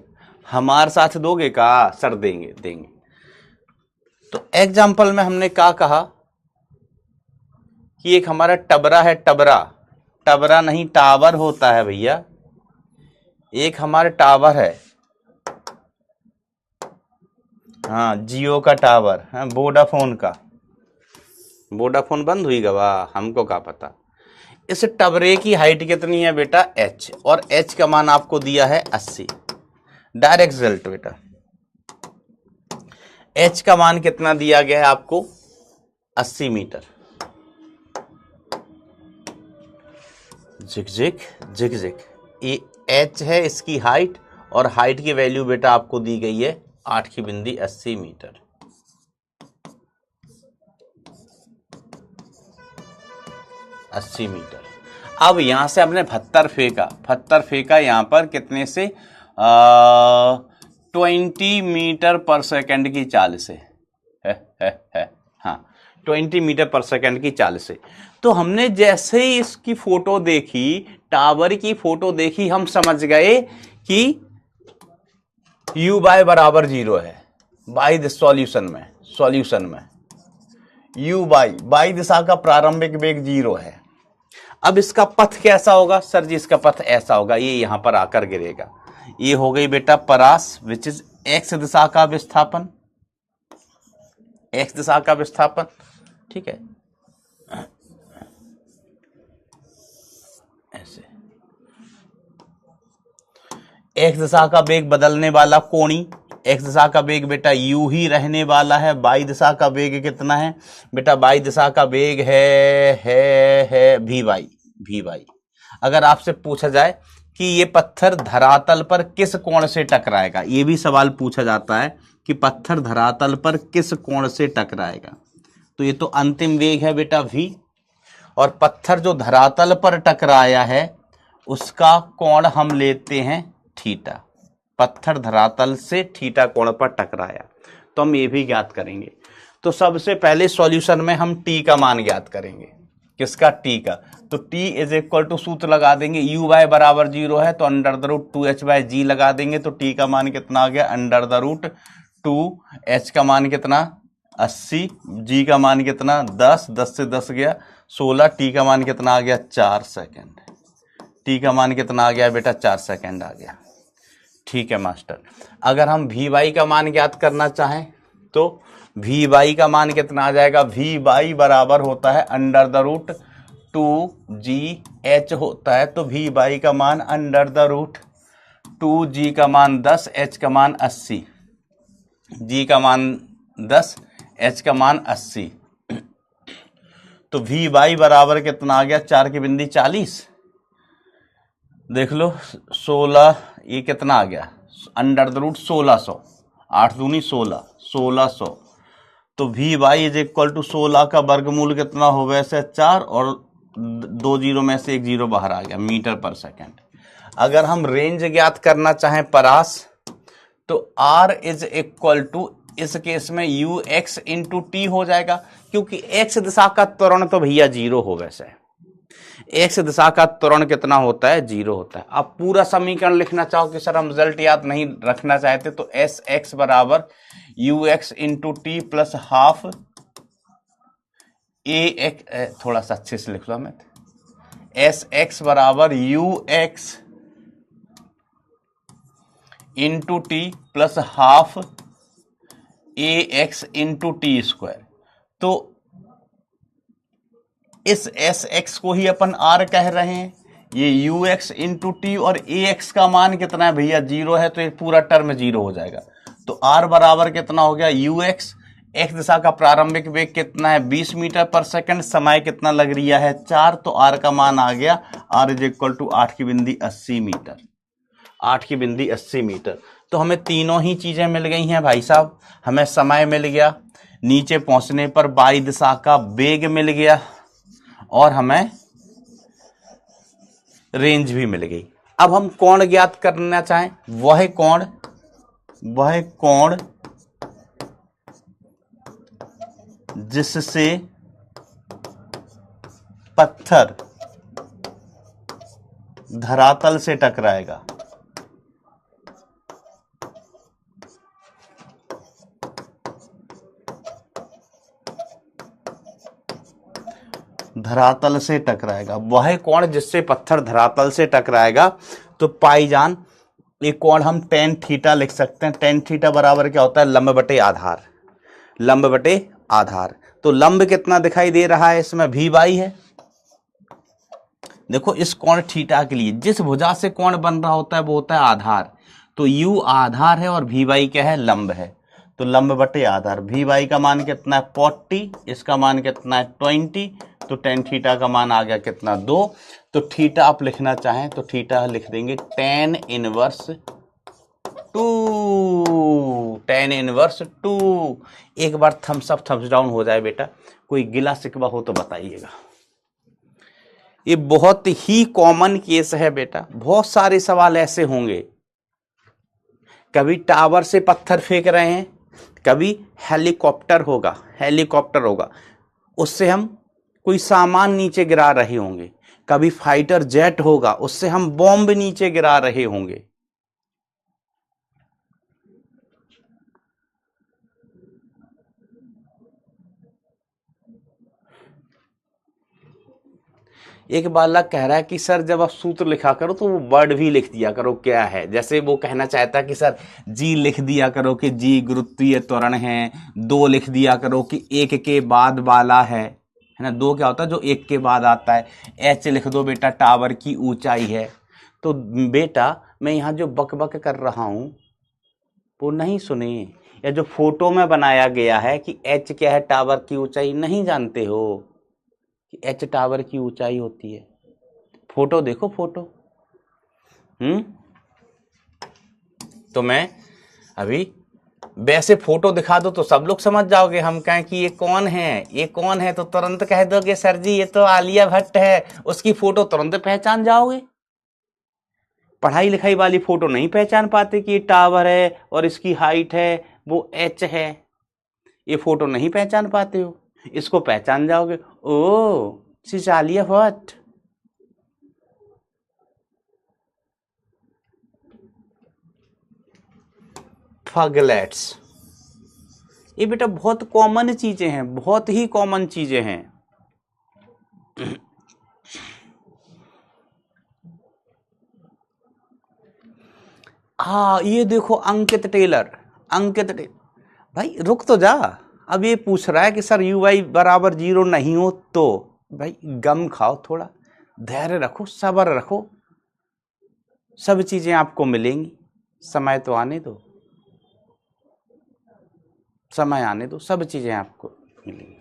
हमारे साथ दोगे का? सर देंगे देंगे। तो एग्जाम्पल में हमने क्या कहा कि एक हमारा टबरा है, टबरा, टबरा नहीं टावर होता है भैया, एक हमारे टावर है, हाँ जियो का टावर, हाँ वोडाफोन का, वोडाफोन बंद हुई गवा, हमको क्या पता। इस टबरे की हाइट कितनी है बेटा? h, और h का मान आपको दिया है 80। डायरेक्ट रिजल्ट बेटा, h का मान कितना दिया गया है आपको? 80 मीटर। झिक झिक, ये h है इसकी हाइट, और हाइट की वैल्यू बेटा आपको दी गई है 8 की बिंदी 80 मीटर। अब यहां से आपने 72 फेंका यहां पर कितने से? 20 मीटर पर सेकंड की चाल से है। हाँ 20 मीटर पर सेकंड की चाल से। तो हमने जैसे ही इसकी फोटो देखी, टावर की फोटो देखी, हम समझ गए कि u बाय बराबर 0 है। बाई द सॉल्यूशन में u बाई दिशा का प्रारंभिक वेग 0 है। अब इसका पथ कैसा होगा? सर जी इसका पथ ऐसा होगा, ये यहां पर आकर गिरेगा। ये हो गई बेटा परास, विच इज x दिशा का विस्थापन, x दिशा का विस्थापन, ठीक है। ऐसे x दिशा का वेग बदलने वाला कोणी, x दिशा का वेग बेटा u ही रहने वाला है। y दिशा का वेग कितना है बेटा? y दिशा का वेग है vy। अगर आपसे पूछा जाए कि ये पत्थर धरातल पर किस कोण से टकराएगा, ये भी सवाल पूछा जाता है कि पत्थर धरातल पर किस कोण से टकराएगा, तो ये तो अंतिम वेग है बेटा v, और पत्थर जो धरातल पर टकराया है उसका कोण हम लेते हैं थीटा। पत्थर धरातल से थीटा कोण पर टकराया, तो हम ये भी ज्ञात करेंगे। तो सबसे पहले सॉल्यूशन में हम t का मान ज्ञात करेंगे। किसका? t का। तो t इज इक्वल टू सूत्र लगा देंगे, u बाय बराबर 0 है तो under the root 2h by g लगा देंगे। तो t का मान कितना आ गया? अंडर द रूट 2h का मान कितना? 80, g का मान कितना? 10 से 10 गया 16, t का मान कितना आ गया? 4 सेकेंड। t का मान कितना आ गया बेटा? 4 सेकेंड आ गया। ठीक है मास्टर। अगर हम vy का मान ज्ञात करना चाहें तो vy का मान कितना आ जाएगा? vy बराबर होता है अंडर द रूट 2gh होता है, तो vy का मान अंडर द रूट 2g का मान 10, h का मान 80, g का मान 10, h का मान 80। तो vy बराबर कितना आ गया? 4 की बिंदी 40। देख लो 16, ये कितना आ गया? अंडर द रूट 1600, 8 दूनी 16, 1600। तो vy इज इक्वल टू 16 का वर्गमूल कितना हो गया? से 4, और 2 जीरो में से 1 जीरो बाहर आ गया, मीटर पर सेकेंड। अगर हम रेंज ज्ञात करना चाहें परास, तो r इज इक्वल टू इस केस में ux इंटू टी हो जाएगा, क्योंकि x दिशा का त्वरण तो भैया 0 हो, वैसे x दिशा का त्वरण कितना होता है? 0 होता है। आप पूरा समीकरण लिखना चाहो कि सर हम रिजल्ट याद नहीं रखना चाहते, तो एस एक्स बराबर you x into T plus half A x, थोड़ा सा अच्छे से लिख लो हमें, एस एक्स बराबर you x into T plus half A X into T square. तो इस एस एक्स को ही अपन आर कह रहे हैं। ये यू एक्स इंटू टी और ए एक्स का मान कितना है भैया? 0 है, तो ये पूरा टर्म 0 हो जाएगा। तो आर बराबर कितना हो गया? यू एक्स, एक्स दिशा का प्रारंभिक वेग कितना है? 20 मीटर पर सेकंड, समय कितना लग रहा है? 4। तो आर का मान आ गया, आर इज इक्वल टू 8 की बिंदी 80 मीटर, 8 की बिंदी 80 मीटर। तो हमें तीनों ही चीजें मिल गई हैं भाई साहब। हमें समय मिल गया, नीचे पहुंचने पर बाई दिशा का वेग मिल गया, और हमें रेंज भी मिल गई। अब हम कोण ज्ञात करना चाहें, वह कोण जिससे पत्थर धरातल से टकराएगा, धरातल से टकराएगा, वह कोण जिससे पत्थर धरातल से टकराएगा। तो पाई जान एक कोण हम tan थीटा लिख सकते हैं। tan थीटा बराबर क्या होता है? लंब बटे आधार, लंब बटे आधार। तो लंब कितना दिखाई दे रहा है इसमें? v बाई है। देखो इस कोण थीटा के लिए जिस भुजा से कोण बन रहा होता है वो होता है आधार। तो u आधार है और v बाई क्या है? लंब है। तो लंब बटे आधार, v बाई का मान कितना है? 40, इसका मान कितना है? 20। तो tan थीटा का मान आ गया कितना? 2। तो थीटा आप लिखना चाहें तो थीटा लिख देंगे tan इनवर्स 2, tan इनवर्स 2। एक बार थम्स अप थम्स डाउन हो जाए बेटा, कोई गिला शिकवा हो तो बताइएगा। ये बहुत ही कॉमन केस है बेटा, बहुत सारे सवाल ऐसे होंगे। कभी टावर से पत्थर फेंक रहे हैं, कभी हेलीकॉप्टर होगा, उससे हम कोई सामान नीचे गिरा रहे होंगे, कभी फाइटर जेट होगा, उससे हम बॉम्ब नीचे गिरा रहे होंगे। एक बालक कह रहा है कि सर जब आप सूत्र लिखा करो तो वो वर्ड भी लिख दिया करो, क्या है? जैसे वो कहना चाहता है कि सर जी लिख दिया करो कि जी गुरुत्वीय त्वरण है, 2 लिख दिया करो कि 1 के बाद वाला है ना? 2 क्या होता है? जो 1 के बाद आता है। एच लिख दो बेटा, टावर की ऊंचाई है। तो बेटा मैं यहाँ जो बक बक कर रहा हूँ वो नहीं सुने, या जो फोटो में बनाया गया है कि एच क्या है? टावर की ऊंचाई, नहीं जानते हो कि एच टावर की ऊंचाई होती है? फोटो देखो, फोटो। तो मैं अभी वैसे फोटो दिखा दो तो सब लोग समझ जाओगे। हम कहें कि ये कौन है, ये कौन है, तो तुरंत कह दोगे सर जी ये तो आलिया भट्ट है, उसकी फोटो तुरंत पहचान जाओगे। पढ़ाई लिखाई वाली फोटो नहीं पहचान पाते कि ये टावर है और इसकी हाइट है वो एच है, ये फोटो नहीं पहचान पाते हो, इसको पहचान जाओगे। ओ सी आलिया भट्ट। फगलेट्स, ये बेटा बहुत कॉमन चीजें हैं, बहुत ही कॉमन चीजें हैं। हाँ ये देखो अंकित टेलर, भाई रुक तो जा। अब ये पूछ रहा है कि सर यू वाई बराबर 0 नहीं हो तो, भाई गम खाओ, थोड़ा धैर्य रखो, सब्र रखो, सब चीजें आपको मिलेंगी। समय तो आने दो, समय आने दो, सब चीजें आपको मिलेंगी।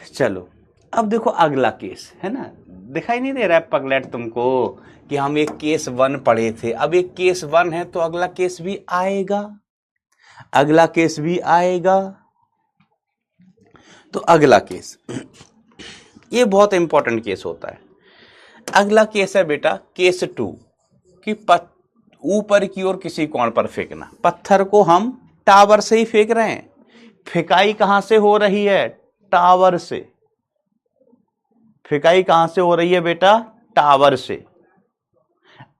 चलो अब देखो अगला केस है ना, दिखाई नहीं दे रहा है पगलेट तुमको कि हम एक केस 1 पढ़े थे? अब एक केस 1 है तो अगला केस भी आएगा, अगला केस भी आएगा। तो अगला केस ये बहुत इंपॉर्टेंट केस होता है। अगला केस है बेटा केस 2 कि ऊपर की ओर किसी कोण पर फेंकना। पत्थर को हम टावर से ही फेंक रहे हैं, फेंकाई कहां से हो रही है? टावर से। फेंकाई कहां से हो रही है बेटा? टावर से।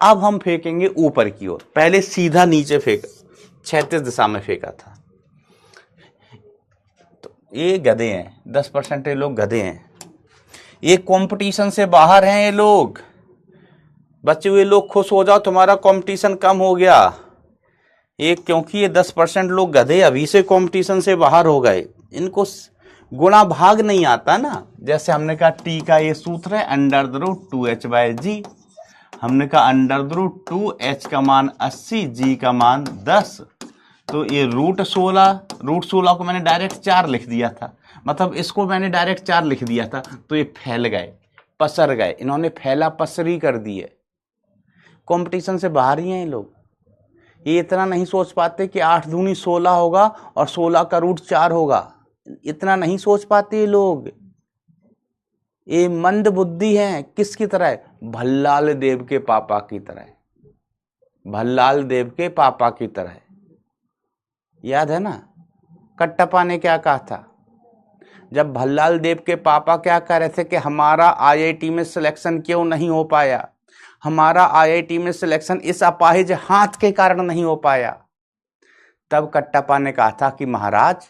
अब हम फेंकेंगे ऊपर की ओर। पहले सीधा नीचे फेंका, क्षैतिज दिशा में फेंका था। तो ये गधे हैं, 10% ये लोग गधे हैं, ये कंपटीशन से बाहर हैं ये लोग। बच्चे हुए लोग खुश हो जाओ, तुम्हारा कंपटीशन कम हो गया। ये क्योंकि ये 10% लोग गधे अभी से कंपटीशन से बाहर हो गए, इनको गुणा भाग नहीं आता ना। जैसे हमने कहा टी का ये सूत्र है √2h/g, हमने कहा √2h का मान 80, g का मान 10। तो ये √16 को मैंने डायरेक्ट 4 लिख दिया था, मतलब इसको मैंने डायरेक्ट 4 लिख दिया था। तो ये फैल गए, पसर गए, इन्होंने फैला पसरी कर दी है। कंपटीशन से बाहर ही हैं ये लोग। ये इतना नहीं सोच पाते कि 8 दूनी 16 होगा और 16 का √4 होगा, इतना नहीं सोच पाते ये लोग। ये मंद बुद्धि हैं। किसकी तरह? भल्लाल देव के पापा की तरह, भल्लाल देव के पापा की तरह। याद है ना कट्टप्पा ने क्या कहा था? जब भल्लाल देव के पापा क्या कह रहे थे कि हमारा आईआईटी में सिलेक्शन क्यों नहीं हो पाया, हमारा आईआईटी में सिलेक्शन इस अपाहिज हाथ के कारण नहीं हो पाया, तब कट्टप्पा ने कहा था कि महाराज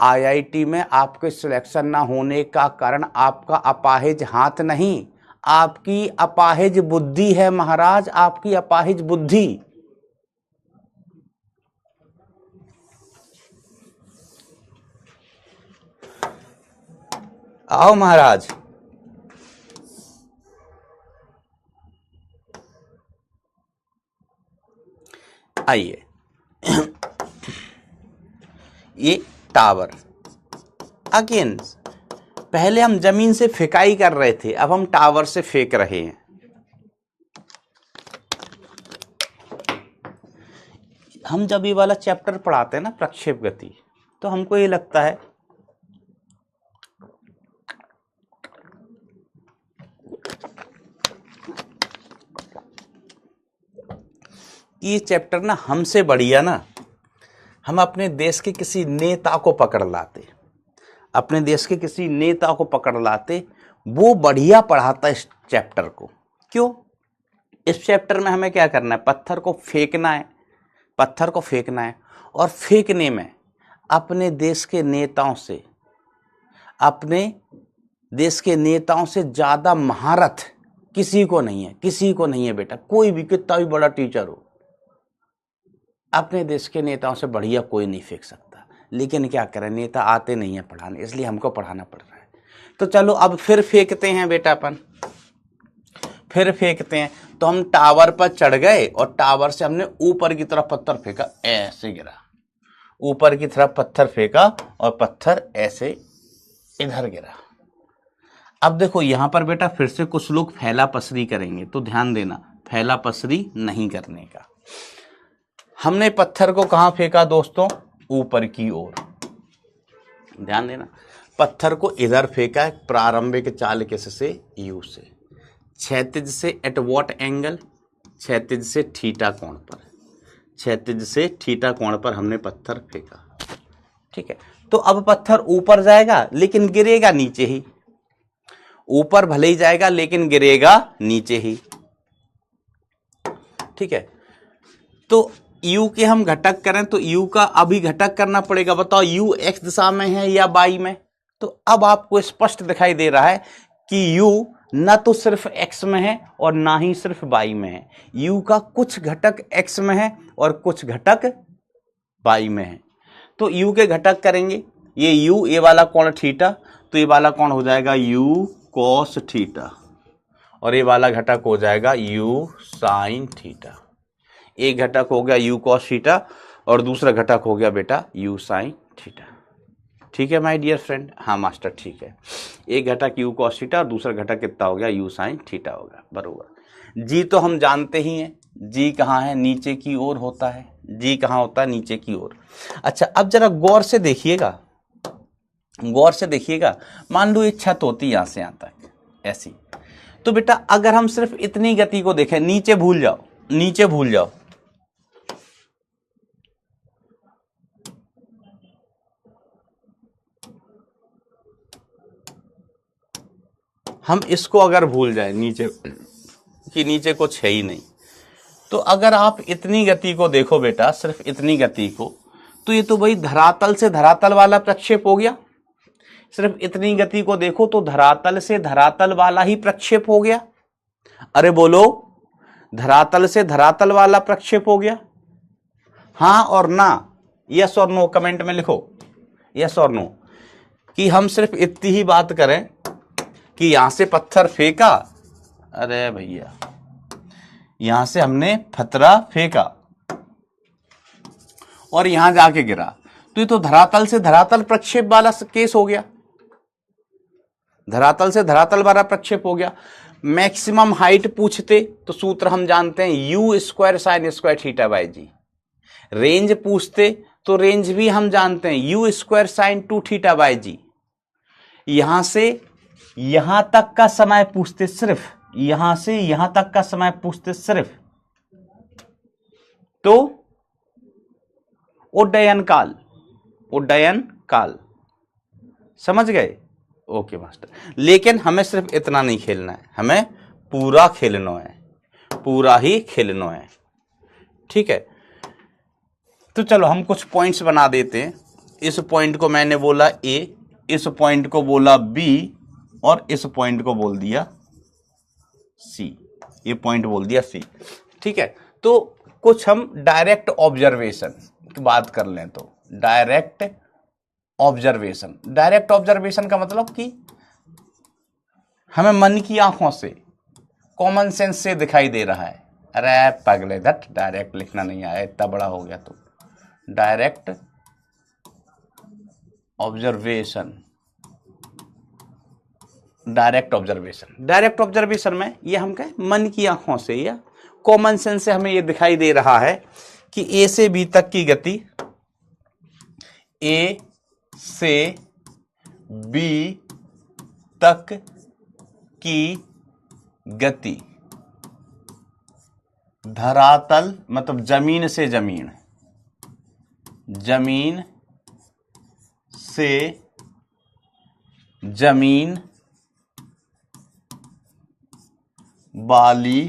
आईआईटी में आपके सिलेक्शन ना होने का कारण आपका अपाहिज हाथ नहीं, आपकी अपाहिज बुद्धि है महाराज, आपकी अपाहिज बुद्धि। आओ महाराज। आइए, ये टावर अगेन, पहले हम जमीन से फेंकाई कर रहे थे, अब हम टावर से फेंक रहे हैं। हम जब ये वाला चैप्टर पढ़ाते हैं ना प्रक्षेप गति, तो हमको ये लगता है कि ये चैप्टर ना हमसे बढ़िया ना हम अपने देश के किसी नेता को पकड़ लाते, अपने देश के किसी नेता को पकड़ लाते, वो बढ़िया पढ़ाता इस चैप्टर को। क्यों? इस चैप्टर में हमें क्या करना है? पत्थर को फेंकना है, पत्थर को फेंकना है, और फेंकने में अपने देश के नेताओं से, अपने देश के नेताओं से ज्यादा महारत किसी को नहीं है, किसी को नहीं है बेटा। कोई भी कितना भी बड़ा टीचर हो, अपने देश के नेताओं से बढ़िया कोई नहीं फेंक सकता। लेकिन क्या करें, नेता आते नहीं है पढ़ाने, इसलिए हमको पढ़ाना पड़ रहा है। तो चलो अब फिर फेंकते हैं बेटा, अपन फिर फेंकते हैं। तो हम टावर पर चढ़ गए और टावर से हमने ऊपर की तरफ पत्थर फेंका, ऐसे गिरा, ऊपर की तरफ पत्थर फेंका और पत्थर ऐसे इधर गिरा। अब देखो यहां पर बेटा फिर से कुछ लोग फैला पसरी करेंगे, तो ध्यान देना फैला पसरी नहीं करने का। हमने पत्थर को कहां फेंका दोस्तों? ऊपर की ओर। ध्यान देना, पत्थर को इधर फेंका है, प्रारंभिक चाल किस से? यू से। क्षैतिज से एट व्हाट एंगल? क्षैतिज से थीटा कोण पर, क्षैतिज से थीटा कोण पर हमने पत्थर फेंका। ठीक है, तो अब पत्थर ऊपर जाएगा लेकिन गिरेगा नीचे ही, ऊपर भले ही जाएगा लेकिन गिरेगा नीचे ही। ठीक है, तो u के हम घटक करें तो u का अभी घटक करना पड़ेगा। बताओ u x दिशा में है या y में? तो अब आपको स्पष्ट दिखाई दे रहा है कि u न तो सिर्फ x में है और ना ही सिर्फ y में है। u का कुछ घटक x में है और कुछ घटक y में है। तो u के घटक करेंगे, ये u, ये वाला कोण थीटा, तो ये वाला कोण हो जाएगा u cos थीटा, और ये वाला घटक हो जाएगा u sin थीटा। एक घटक हो गया u cos थीटा और दूसरा घटक हो गया बेटा u sin थीटा। ठीक है माय डियर फ्रेंड? हाँ मास्टर ठीक है, एक घटक u cos थीटा और दूसरा घटक कितना हो गया? u sin थीटा होगा। बरोबर। जी तो हम जानते ही हैं, जी कहाँ है? नीचे की ओर होता है। जी कहाँ होता है? नीचे की ओर। अच्छा, अब जरा गौर से देखिएगा, गौर से देखिएगा। मान लो ये छत होती यहां से यहां तक ऐसी, तो बेटा अगर हम सिर्फ इतनी गति को देखें, नीचे भूल जाओ, नीचे भूल जाओ, हम इसको अगर भूल जाए नीचे कि नीचे कुछ है ही नहीं, तो अगर आप इतनी गति को देखो बेटा, सिर्फ इतनी गति को, तो ये तो भाई धरातल से धरातल वाला प्रक्षेप हो गया। सिर्फ इतनी गति को देखो तो धरातल से धरातल वाला ही प्रक्षेप हो गया। अरे बोलो, धरातल से धरातल वाला प्रक्षेप हो गया। हाँ और ना, यस और नो कमेंट में लिखो, यस और नो, कि हम सिर्फ इतनी ही बात करें कि यहां से पत्थर फेंका, अरे भैया यहां से हमने फतरा फेंका और यहां जाके गिरा, तो ये तो धरातल से धरातल प्रक्षेप वाला केस हो गया, धरातल से धरातल वाला प्रक्षेप हो गया। मैक्सिमम हाइट पूछते तो सूत्र हम जानते हैं u square sine square theta by g. Range पूछते तो रेंज भी हम जानते हैं u square sine 2 theta by g. यहां से यहां तक का समय पूछते, सिर्फ यहां से यहां तक का समय पूछते सिर्फ, तो उड्डयन काल, उड्डयन काल। समझ गए? Okay master. लेकिन हमें सिर्फ इतना नहीं खेलना है, हमें पूरा खेलना है, पूरा ही खेलना है। ठीक है, तो चलो हम कुछ पॉइंट्स बना देते हैं इस पॉइंट को मैंने बोला ए, इस पॉइंट को बोला बी और इस पॉइंट को बोल दिया सी, ये पॉइंट बोल दिया सी। ठीक है, तो कुछ हम डायरेक्ट ऑब्जर्वेशन की बात कर लें तो डायरेक्ट ऑब्जर्वेशन का मतलब कि हमें मन की आंखों से, कॉमन सेंस से दिखाई दे रहा है। अरे पगले धट, डायरेक्ट लिखना नहीं आया, इतना बड़ा हो गया तो। डायरेक्ट ऑब्जर्वेशन में ये हम कहें मन की आंखों से या कॉमन सेंस से हमें ये दिखाई दे रहा है कि ए से बी तक की गति, ए से बी तक की गति धरातल मतलब जमीन से जमीन, जमीन से जमीन वाली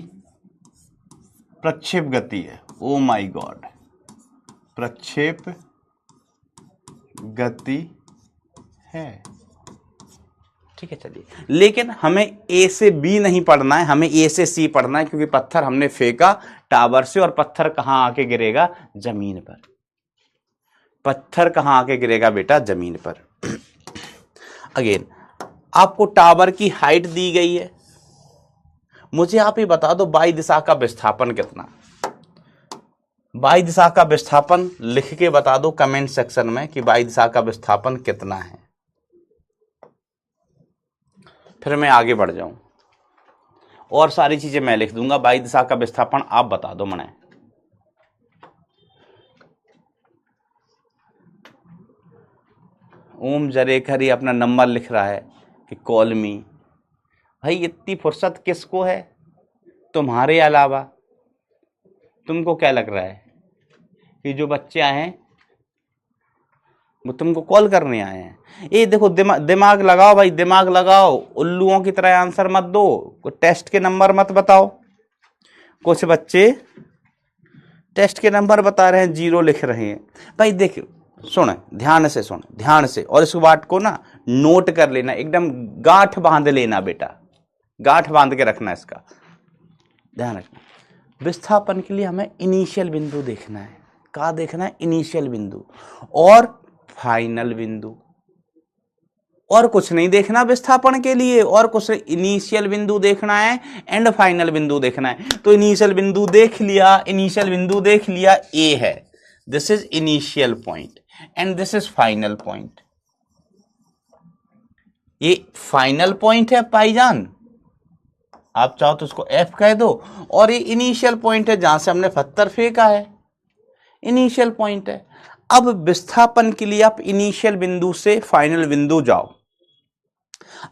प्रक्षेप गति है। ओ माय गॉड, प्रक्षेप गति है। ठीक है, चलिए, लेकिन हमें ए से बी नहीं पढ़ना है, हमें ए से सी पढ़ना है, क्योंकि पत्थर हमने फेंका टावर से और पत्थर कहां आके गिरेगा? जमीन पर। पत्थर कहां आके गिरेगा बेटा? जमीन पर। अगेन, आपको टावर की हाइट दी गई है, मुझे आप ये बता दो वाई दिशा का विस्थापन कितना। वाई दिशा का विस्थापन लिख के बता दो कमेंट सेक्शन में कि वाई दिशा का विस्थापन कितना है, फिर मैं आगे बढ़ जाऊं और सारी चीजें मैं लिख दूंगा। वाई दिशा का विस्थापन आप बता दो मने। ओम जरेकर ही अपना नंबर लिख रहा है कि कॉल मी। भाई इतनी फुर्सत किसको है तुम्हारे अलावा? तुमको क्या लग रहा है कि जो बच्चे आए हैं वो तुमको कॉल करने आए हैं? ये देखो, दिमाग लगाओ भाई, दिमाग लगाओ, उल्लुओं की तरह आंसर मत दो, टेस्ट के नंबर मत बताओ। कुछ बच्चे टेस्ट के नंबर बता रहे हैं, 0 लिख रहे हैं। भाई देखो, सुन ध्यान से, सुन ध्यान से, और इस बात को ना नोट कर लेना, एकदम गांठ बांध लेना बेटा, गांठ बांध के रखना, इसका ध्यान रखना। विस्थापन के लिए हमें इनिशियल बिंदु देखना है। क्या देखना है? इनिशियल बिंदु और फाइनल बिंदु, और कुछ नहीं देखना विस्थापन के लिए, और कुछ इनिशियल बिंदु देखना है एंड फाइनल बिंदु देखना है। तो इनिशियल बिंदु देख लिया, इनिशियल बिंदु देख लिया, ए है, this is initial point and this is final point. ये फाइनल पॉइंट है भाईजान, आप चाहो तो उसको एफ कह दो, और ये इनिशियल पॉइंट है जहां से हमने पत्थर फेंका है, इनिशियल पॉइंट है। अब विस्थापन के लिए आप इनिशियल बिंदु से फाइनल बिंदु जाओ।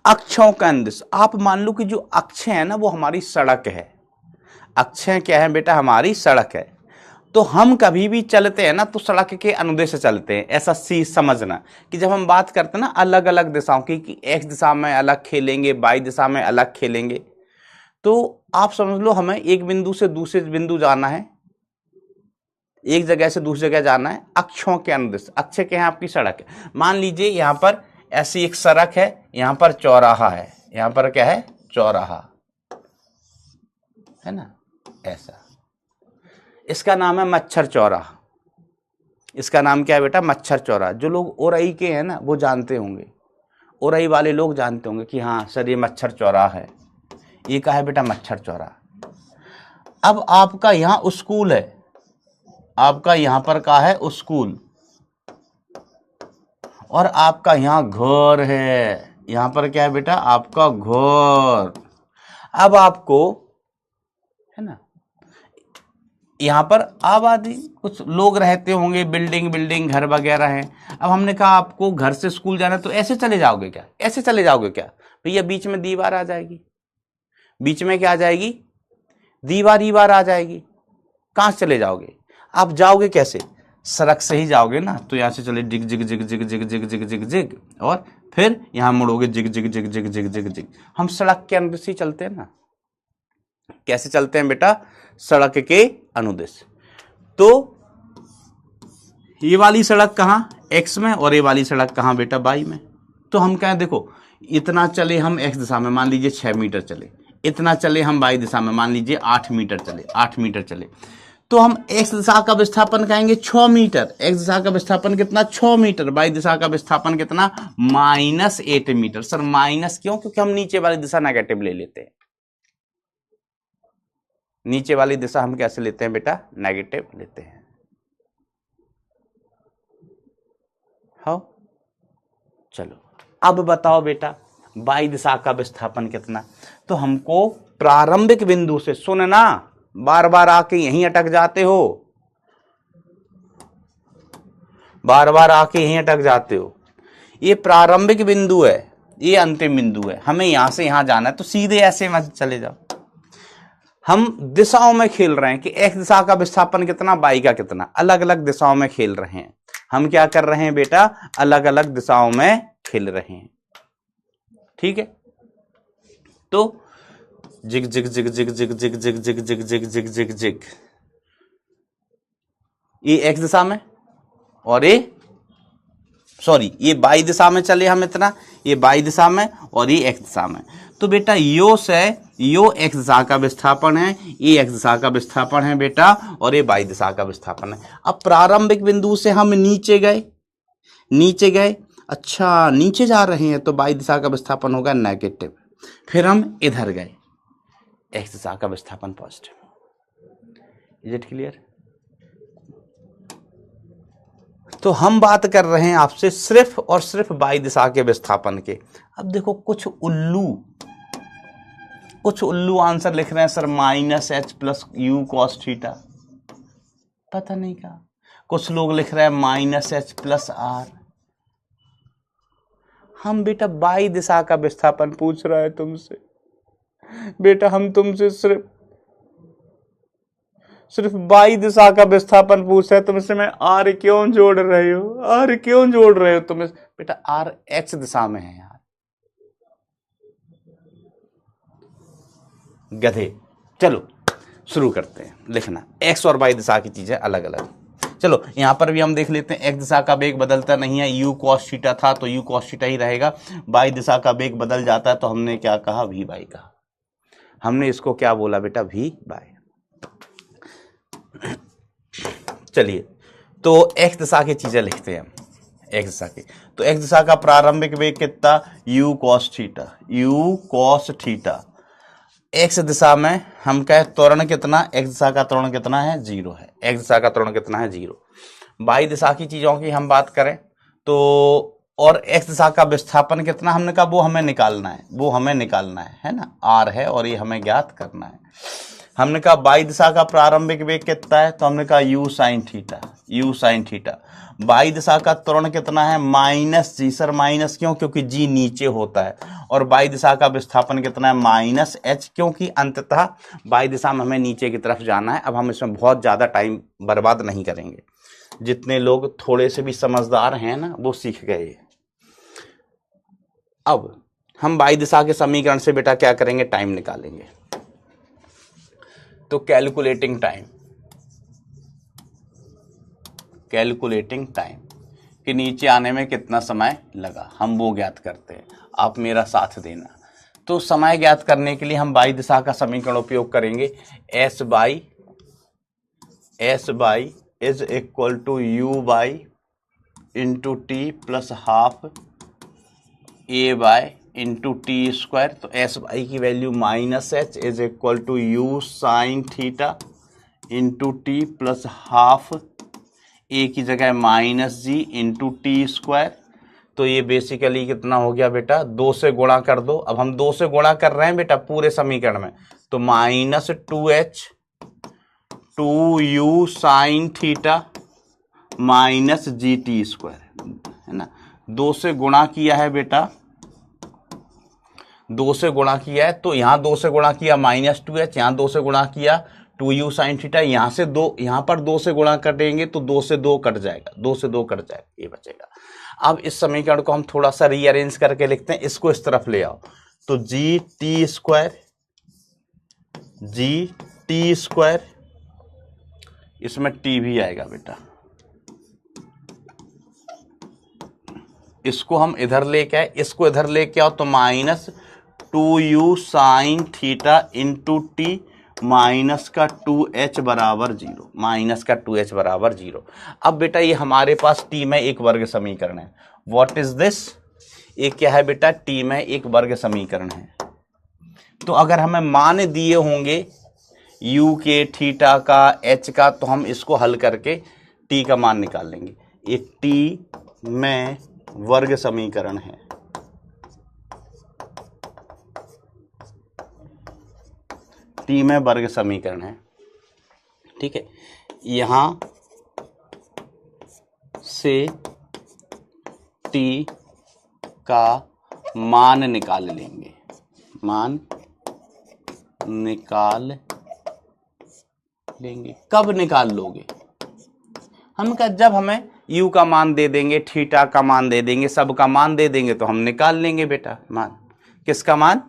अक्षों का अंदिश, आप मान लो कि जो अक्ष है ना वो हमारी सड़क है। अक्षें क्या है बेटा? हमारी सड़क है। तो हम कभी भी चलते हैं ना तो सड़क के अनुदिश से चलते हैं, ऐसा सी समझना कि जब हम बात करते हैं ना अलग अलग दिशाओं की, कि एक्स दिशा में अलग खेलेंगे, वाई दिशा में अलग खेलेंगे, तो आप समझ लो हमें एक बिंदु से दूसरे बिंदु जाना है, एक जगह से दूसरी जगह जाना है अक्षों के अनुदिश। अक्ष क्या है? आपकी सड़क है। मान लीजिए यहां पर ऐसी एक सड़क है, यहां पर चौराहा है, यहां पर क्या है? चौराहा है ना, ऐसा। इसका नाम है मच्छर चौराहा। इसका नाम क्या है बेटा? मच्छर चौराहा। जो लोग ओरई के हैं ना वो जानते होंगे, ओरई वाले लोग जानते होंगे कि हाँ सर ये मच्छर चौराहा है। ये क्या है बेटा? मच्छर चौराहा। अब आपका यहाँ स्कूल है, आपका यहाँ पर क्या है? स्कूल, और आपका यहाँ घर है, यहाँ पर क्या है बेटा? आपका घर। अब आपको है ना यहाँ पर आबादी, कुछ लोग रहते होंगे, बिल्डिंग घर वगैरह हैं। अब हमने कहा आपको घर से स्कूल जाना है, तो ऐसे चले जाओगे क्या? ऐसे चले जाओगे क्या भैया? बीच में दीवार आ जाएगी, बीच में क्या आ जाएगी? दीवार आ जाएगी। कहां से चले जाओगे? आप जाओगे कैसे? सड़क से ही जाओगे ना, तो यहां से चले जिग जिग जिग जिग जिग जिग जिग जिग जिग, और फिर यहां मुड़ोगे जिग जिग जिग जिग जिग जिग जिग। हम सड़क के अनुदिश ही चलते हैं ना। कैसे चलते हैं बेटा? सड़क के अनुदिश। तो ये वाली सड़क कहां? एक्स में और ये वाली सड़क कहाँ बेटा वाई में। तो हम कहें देखो इतना चले हम एक्स दिशा में, मान लीजिए 6 मीटर चले, इतना चले हम वाई दिशा में, मान लीजिए 8 मीटर चले, 8 मीटर चले, तो हम एक्स दिशा का विस्थापन कहेंगे 6 मीटर। एक्स दिशा का विस्थापन कितना 6 मीटर, वाई दिशा का विस्थापन कितना -8 मीटर। सर माइनस क्यों? क्योंकि हम नीचे वाली दिशा नेगेटिव ले लेते हैं। नीचे वाली दिशा हम कैसे लेते हैं बेटा? नेगेटिव लेते हैं। हाँ चलो अब बताओ बेटा वाई दिशा का विस्थापन कितना। तो हमको प्रारंभिक बिंदु से, सुनना बार बार आके यहीं अटक जाते हो, बार बार आके यहीं अटक जाते हो। ये प्रारंभिक बिंदु है, ये अंतिम बिंदु है, हमें यहां से यहां जाना है, तो सीधे ऐसे मत चले जाओ। हम दिशाओं में खेल रहे हैं कि एक्स दिशा का विस्थापन कितना, वाई का कितना, अलग अलग दिशाओं में खेल रहे हैं। हम क्या कर रहे हैं बेटा? अलग अलग दिशाओं में खेल रहे हैं। ठीक है, तो जिग जिग जिग जिग जिग जिग जिग जिग जिग जिग जिग जिग जिग, ये एक्स दिशा में और ये सॉरी ये वाई दिशा में चले हम इतना, ये वाई दिशा में और ये एक्स दिशा में। तो बेटा यो से यो एक्स दिशा का विस्थापन है, ये एक्स दिशा का विस्थापन है बेटा, और ये वाई दिशा का विस्थापन है। अब प्रारंभिक बिंदु से हम नीचे गए, नीचे गए, अच्छा नीचे जा रहे हैं तो वाई दिशा का विस्थापन होगा नेगेटिव। फिर हम इधर गए, एक्स दिशा का विस्थापन पॉजिटिव। Is it clear? तो हम बात कर रहे हैं आपसे सिर्फ और सिर्फ वाई दिशा के विस्थापन के। अब देखो कुछ उल्लू आंसर लिख रहे हैं sir -h plus you cos theta, पता नहीं क्या। कुछ लोग लिख रहे हैं -h प्लस आर। हम बेटा वाई दिशा का विस्थापन पूछ रहा है तुमसे बेटा, हम तुमसे सिर्फ वाई दिशा का विस्थापन पूछ रहे, तुमसे मैं आर क्यों जोड़ रहे हो? आर क्यों जोड़ रहे हो तुम? बेटा आर एक्स दिशा में है यार, गधे। चलो शुरू करते हैं लिखना। एक्स और वाई दिशा की चीजें अलग अलग। चलो यहां पर भी हम देख लेते हैं, एक्स दिशा का वेग बदलता नहीं है, यू कॉस थीटा था तो यू कॉस थीटा ही रहेगा। वाई दिशा का वेग बदल जाता है तो हमने क्या कहा? वी बाई कहा। हमने इसको क्या बोला बेटा? V Y. चलिए तो एक्स दिशा की चीजें लिखते हैं हम। एक्स दिशा की, तो एक्स दिशा का प्रारंभिक वेग कितना? U cos theta, u cos theta. X दिशा में हम कहे त्वरण कितना? एक्स दिशा का त्वरण कितना है? 0 है। एक्स दिशा का त्वरण कितना है? 0। वाई दिशा की चीजों की हम बात करें तो, और एक्स दिशा का विस्थापन कितना? हमने कहा वो हमें निकालना है, वो हमें निकालना है ना, आर है और ये हमें ज्ञात करना है। हमने कहा वाई दिशा का प्रारंभिक वेग कितना है? तो हमने कहा u sine theta, u sine theta. Y दिशा का त्वरण कितना है? -g। सर माइनस क्यों? क्योंकि g नीचे होता है। और वाई दिशा का विस्थापन कितना है? -h, क्योंकि अंततः वाई दिशा में हमें नीचे की तरफ जाना है। अब हम इसमें बहुत ज्यादा टाइम बर्बाद नहीं करेंगे, जितने लोग थोड़े से भी समझदार हैं ना वो सीख गए। अब हम वाई दिशा के समीकरण से बेटा क्या करेंगे? टाइम निकालेंगे। तो कैलकुलेटिंग टाइम, कैलकुलेटिंग टाइम कि नीचे आने में कितना समय लगा, हम वो ज्ञात करते हैं। आप मेरा साथ देना। तो समय ज्ञात करने के लिए हम वाई दिशा का समीकरण उपयोग करेंगे। S y is equal to you y into T plus half a y into T square. तो एस बाई की value -h is equal to u sine theta into T plus half a की जगह -g into T square. तो ये basically कितना हो गया बेटा? 2 से गुणा कर दो। अब हम 2 से गुणा कर रहे हैं बेटा पूरे समीकरण में, तो -2h 2u sine theta -gt square है ना। 2 से गुणा किया है बेटा, 2 से गुणा किया है, तो यहां 2 से गुणा किया -2h, यहां 2 से गुणा किया 2u साइन थीटा, यहां से 2, यहां पर 2 से गुणा कटेंगे तो 2 से 2 कट जाएगा, 2 से 2 कट जाएगा, ये बचेगा। अब इस समीकरण को हम थोड़ा सा रीअरेंज करके लिखते हैं, इसको इस तरफ ले आओ। तो जी टी स्क्वायर, इसमें टी भी आएगा बेटा, इसको हम इधर लेके आए, इसको इधर लेके आओ तो -2u sine theta into T minus का 2h बराबर 0, माइनस का 2h बराबर 0। अब बेटा ये हमारे पास टी में एक वर्ग समीकरण है। What is this? ये क्या है बेटा? टी में एक वर्ग समीकरण है। तो अगर हमें मान दिए होंगे u के, थीटा का, h का, तो हम इसको हल करके t का मान निकाल लेंगे। ये t में वर्ग समीकरण है। टी में वर्ग समीकरण है, ठीक है। यहां से टी का मान निकाल लेंगे, मान निकाल लेंगे। कब निकाल लोगे? हम कहा जब हमें u का मान दे देंगे, थीटा का मान दे देंगे, सब का मान दे देंगे तो हम निकाल लेंगे बेटा मान। किसका मान?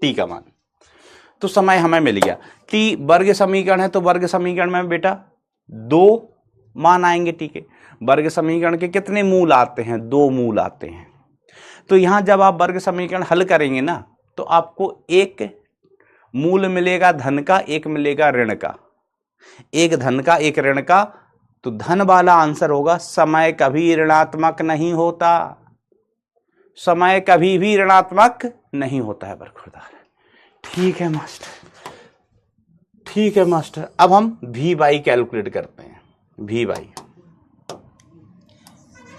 t का मान। तो समय हमें मिल गया। t वर्ग समीकरण है तो वर्ग समीकरण में बेटा दो मान आएंगे। ठीक है, वर्ग समीकरण के कितने मूल आते हैं? 2 मूल आते हैं। तो यहां जब आप वर्ग समीकरण हल करेंगे ना तो आपको एक मूल मिलेगा धन का, एक मिलेगा ऋण का। एक धन का, एक ऋण का, तो धन वाला आंसर होगा। समय कभी ऋणात्मक नहीं होता, समय कभी भी ऋणात्मक नहीं होता है बरखुरदार। ठीक है मास्टर, ठीक है मास्टर। अब हम वी बाई कैलकुलेट करते हैं। V Y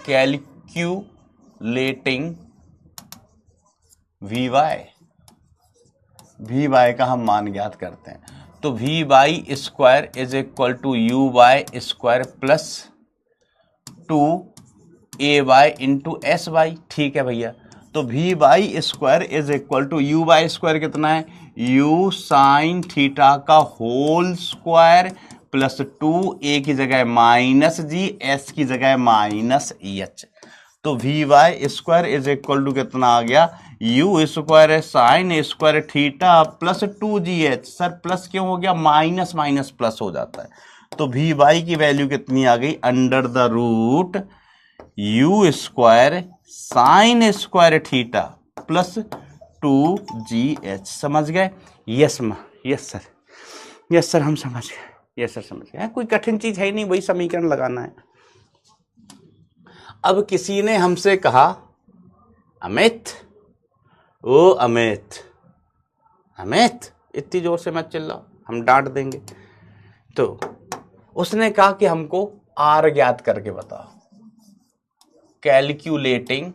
calculating V Y का हम मान ज्ञात करते हैं। तो V Y square is equal to you Y square plus 2a Y into S Y. ठीक है भैया, तो V Y square is equal to you Y square कितना है? u साइन थीटा का होल स्क्वायर प्लस 2a की जगह minus G, s की जगह माइनस एच। तो we Y square is equal to कितना आ गया? u स्क्वायर है sign square theta plus 2gh। Sir plus क्यों हो गया? माइनस माइनस प्लस हो जाता है। तो वी वाई की वैल्यू कितनी आ गई? Under the root u square sine square theta plus 2gh। समझ गए? यस सर, यस सर, हम समझ गए, यस सर समझ गए। कोई कठिन चीज है ही नहीं, वही समीकरण लगाना है। अब किसी ने हमसे कहा अमित, ओ अमित, अमित इतनी जोर से मत चिल्लाओ, हम डांट देंगे। तो उसने कहा कि हमको आर ज्ञात करके बताओ। कैलकुलेटिंग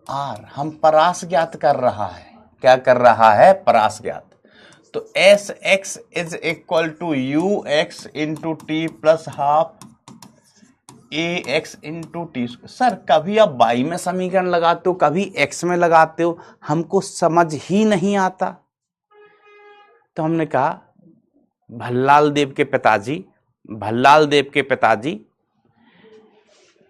आर, हम परास ज्ञात कर रहा है। क्या कर रहा है? परास ज्ञात। तो S X is equal to you x into T plus half A X into T. Sir कभी आप बाई में समीकरण लगाते हो, कभी एक्स में लगाते हो, हमको समझ ही नहीं आता। तो हमने कहा भल्लाल देव के पिताजी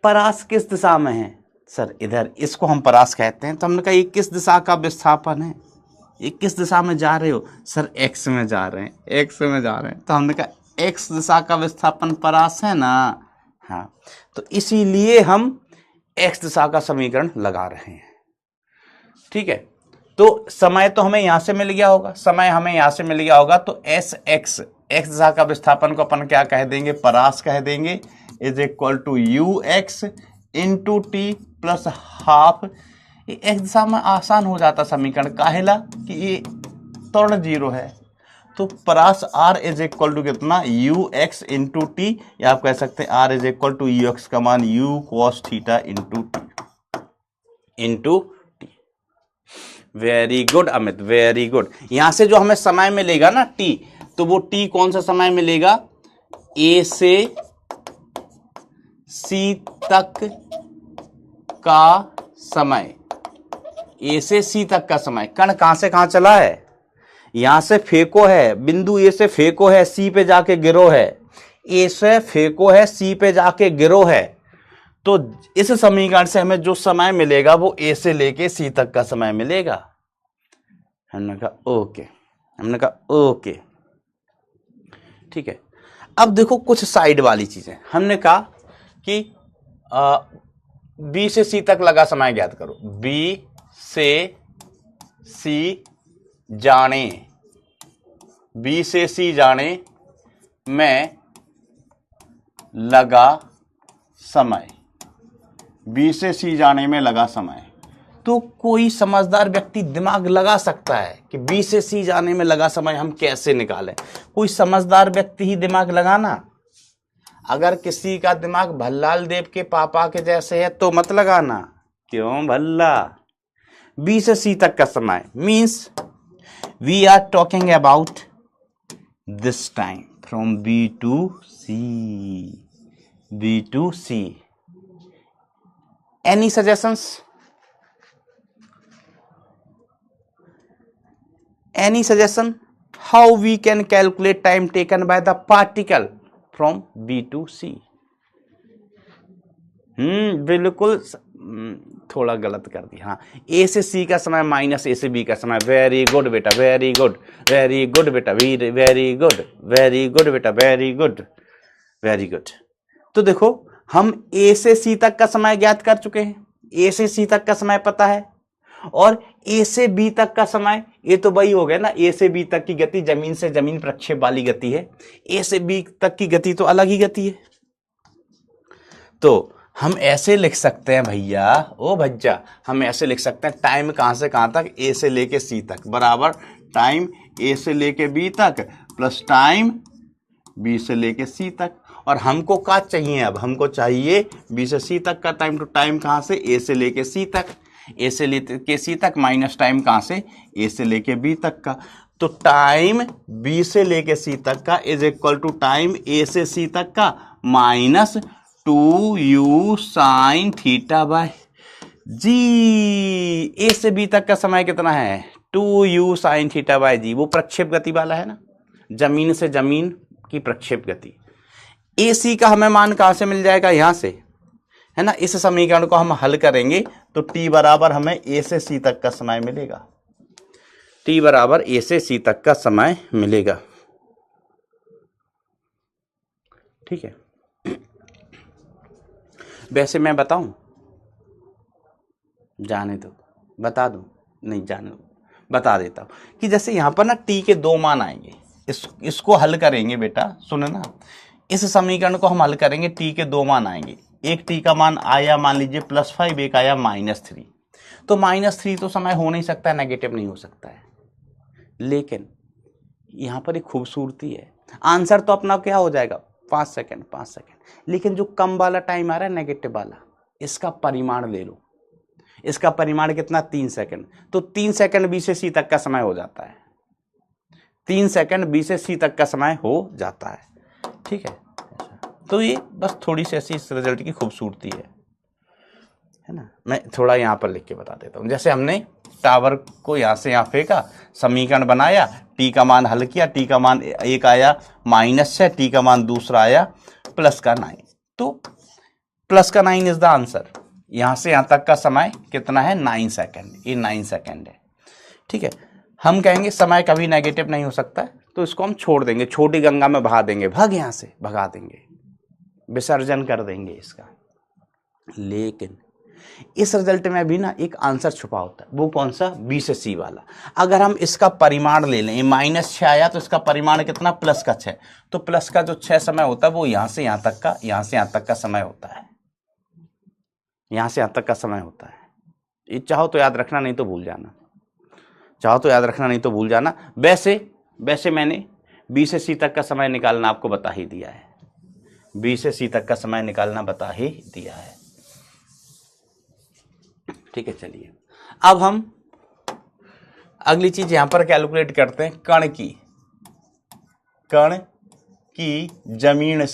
परास किस दिशा में है? सर इधर, इसको हम परास कहते हैं। तो हमने कहा ये किस दिशा का विस्थापन है? ये किस दिशा में जा रहे हो? सर एक्स में जा रहे हैं, एक्स में जा रहे हैं। तो हमने कहा एक्स दिशा का विस्थापन परास है ना? हाँ, तो इसीलिए हम एक्स दिशा का समीकरण लगा रहे हैं। ठीक है, तो समय तो हमें यहां से मिल गया होगा, समय हमें यहां से मिल गया होगा। तो एस एक्स, एक्स दिशा का विस्थापन को अपन क्या कह देंगे? परास कह देंगे। Is equal to you x into T plus half. X दिशा में आसान हो जाता समीकरण, काहेला कि ये त्वरण 0 है। तो परास आर इज इक्वल टू कितना? यू एक्स इंटू टी, या आप कह सकते हैं R is equal to you X का मान U cos theta into T. Very good Amit, very good. यहां से जो हमें समय मिलेगा ना टी, तो वो टी कौन सा समय मिलेगा? ए से सी तक का समय, ए से सी तक का समय। कण कहां से कहां चला है? यहां से फेंको है, बिंदु ए से फेंको है, सी पे जाके गिरो है। ए से फेंको है, सी पे जाके गिरो है। तो इस समीकरण से हमें जो समय मिलेगा वो ए से लेके सी तक का समय मिलेगा। हमने कहा ओके, हमने कहा ओके, ठीक है। अब देखो कुछ साइड वाली चीजें। हमने कहा कि बी से सी तक लगा समय ज्ञात करो। बी से सी जाने, बी से सी जाने में लगा समय, बी से सी जाने में लगा समय। तो कोई समझदार व्यक्ति दिमाग लगा सकता है कि बी से सी जाने में लगा समय हम कैसे निकालें। कोई समझदार व्यक्ति ही दिमाग लगाना। अगर किसी का दिमाग भल्लाल देव के पापा के जैसे है तो मत लगाना। क्यों भल्ला? बी से सी तक का समय means we are talking about this time from B to C, B to C. Any suggestions? Any suggestion how we can calculate time taken by the particle from B to C? बिल्कुल थोड़ा गलत कर दिया। हाँ, A से C का समय minus A से B का समय। वेरी गुड बेटा, वेरी गुड, वेरी गुड बेटा, वेरी गुड, वेरी गुड बेटा, वेरी गुड, वेरी गुड। तो देखो हम A से C तक का समय ज्ञात कर चुके हैं, A से C तक का समय पता है, और ए से बी तक का समय, ये तो वही हो गया ना, ए से बी तक की गति जमीन से जमीन प्रक्षेप वाली गति है, ए से बी तक की गति तो अलग ही गति है। तो हम ऐसे लिख सकते हैं भैया, ओ भज्जा, हम ऐसे लिख सकते हैं टाइम कहां से कहां तक, ए से लेके सी तक बराबर टाइम ए से लेके बी तक प्लस टाइम बी से लेके सी तक। और हमको क्या चाहिए? अब हमको चाहिए बी से सी तक का टाइम। तो टाइम कहां से? ए से लेके सी तक, ए से लेके सी तक माइनस टाइम कहां से? ए से लेके बी तक का। तो टाइम बी से लेके सी तक का is equal to time A से सी तक का minus 2u sine theta by g. A से बी तक का समय कितना है? 2u साइन थीटा बाय जी। वो प्रक्षेप गति वाला है ना, जमीन से जमीन की प्रक्षेप गति। ए सी का हमें मान कहां से मिल जाएगा? यहां से, है ना। इस समीकरण को हम हल करेंगे तो t बराबर हमें a से c तक का समय मिलेगा, t बराबर a से c तक का समय मिलेगा। ठीक है। वैसे मैं बताऊं, जाने दो, बता दूं, नहीं जाने दो, बता देता हूं कि जैसे यहां पर ना t के दो मान आएंगे, इसको हल करेंगे बेटा, सुनो ना। इस समीकरण को हम हल करेंगे, t के दो मान आएंगे। एक t का मान आया मान लीजिए +5, एक आया -3। तो -3 तो समय हो नहीं सकता है, नेगेटिव नहीं हो सकता है। लेकिन यहां पर एक खूबसूरती है, आंसर तो अपना क्या हो जाएगा? 5 सेकंड, 5 सेकंड। लेकिन जो कम वाला टाइम आ रहा है नेगेटिव वाला, इसका परिमाण ले लो। इसका परिमाण कितना? 3 सेकंड। तो 3 सेकंड बी से सी तक का समय हो जाता है, 3 सेकंड बी से सी तक का समय हो जाता है। ठीक है। तो ये बस थोड़ी सी ऐसी इस रिजल्ट की खूबसूरती है ना। मैं थोड़ा यहाँ पर लिख के बता देता हूँ। जैसे हमने टावर को यहाँ से यहाँ फेंका, समीकरण बनाया, टी का मान हल किया, टी का मान एक आया -6, टी का मान दूसरा आया +9। तो +9 इज द आंसर। यहाँ से यहाँ तक का समय कितना है? 9 सेकेंड। ये 9 सेकेंड है। ठीक है। हम कहेंगे समय कभी नेगेटिव नहीं हो सकता है, तो इसको हम छोड़ देंगे, छोटी गंगा में बहा देंगे, भाग यहाँ से भगा देंगे, विसर्जन कर देंगे इसका। लेकिन इस रिजल्ट में भी ना एक आंसर छुपा होता है। वो कौन सा? बी से सी वाला। अगर हम इसका परिमाण ले लें, -6 आया तो इसका परिमाण कितना? प्लस का 6। तो प्लस का जो 6 समय होता है वो यहां से यहां तक का, यहां से यहां तक का समय होता है, यहां से यहां तक का समय होता है। ये चाहो तो याद रखना, नहीं तो भूल जाना, चाहो तो याद रखना, नहीं तो भूल जाना। वैसे मैंने बी से सी तक का समय निकालना आपको बता ही दिया है, बी से सी तक का समय निकालना बता ही दिया है। ठीक है। चलिए अब हम अगली चीज यहां पर कैलकुलेट करते हैं, कण की जमीन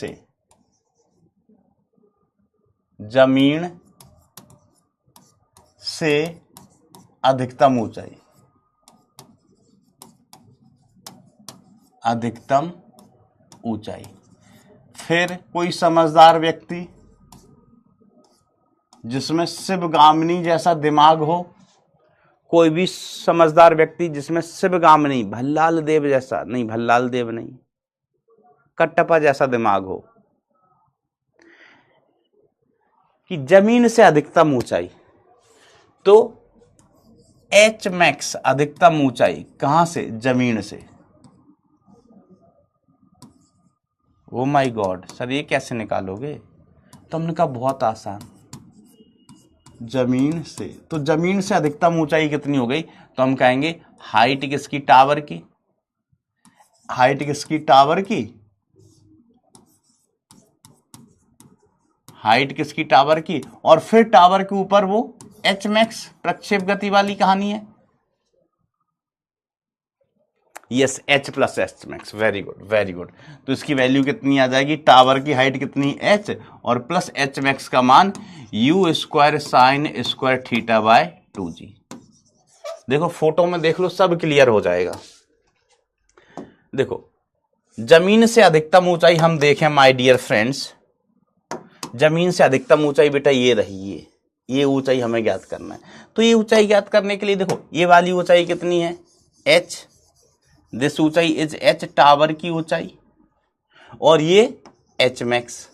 से अधिकतम ऊंचाई। फिर कोई समझदार व्यक्ति जिसमें शिवगामिनी जैसा दिमाग हो, कोई भी समझदार व्यक्ति जिसमें शिवगामिनी, भल्लाल देव जैसा नहीं, भल्लाल देव नहीं, कट्टप्पा जैसा दिमाग हो, कि जमीन से अधिकतम ऊंचाई, तो एच मैक्स अधिकतम ऊंचाई कहां से? जमीन से। ओ माय गॉड सर, ये कैसे निकालोगे? तो हमने कहा बहुत आसान, जमीन से। तो जमीन से अधिकतम ऊंचाई कितनी हो गई? तो हम कहेंगे हाइट किसकी? टावर की। हाइट किसकी? टावर की। हाइट किसकी? टावर की। और फिर टावर के ऊपर वो एच मैक्स, प्रक्षेप गति वाली कहानी है। Yes, H plus H max, very good very good. तो इसकी वैल्यू कितनी आ जाएगी? टावर की हाइट कितनी? एच, और प्लस एच मैक्स का मान you square sine square theta by 2g। देखो फोटो में देख लो, सब क्लियर हो जाएगा। देखो जमीन से अधिकतम ऊंचाई हम देखें माय डियर फ्रेंड्स, जमीन से अधिकतम ऊंचाई बेटा ये रही, ये ऊंचाई हमें ज्ञात करना है। तो ये ऊंचाई ज्ञात करने के लिए देखो ये वाली ऊंचाई कितनी है? h, दिस ऊंचाई इज h, टावर की ऊंचाई, और ये h मैक्स।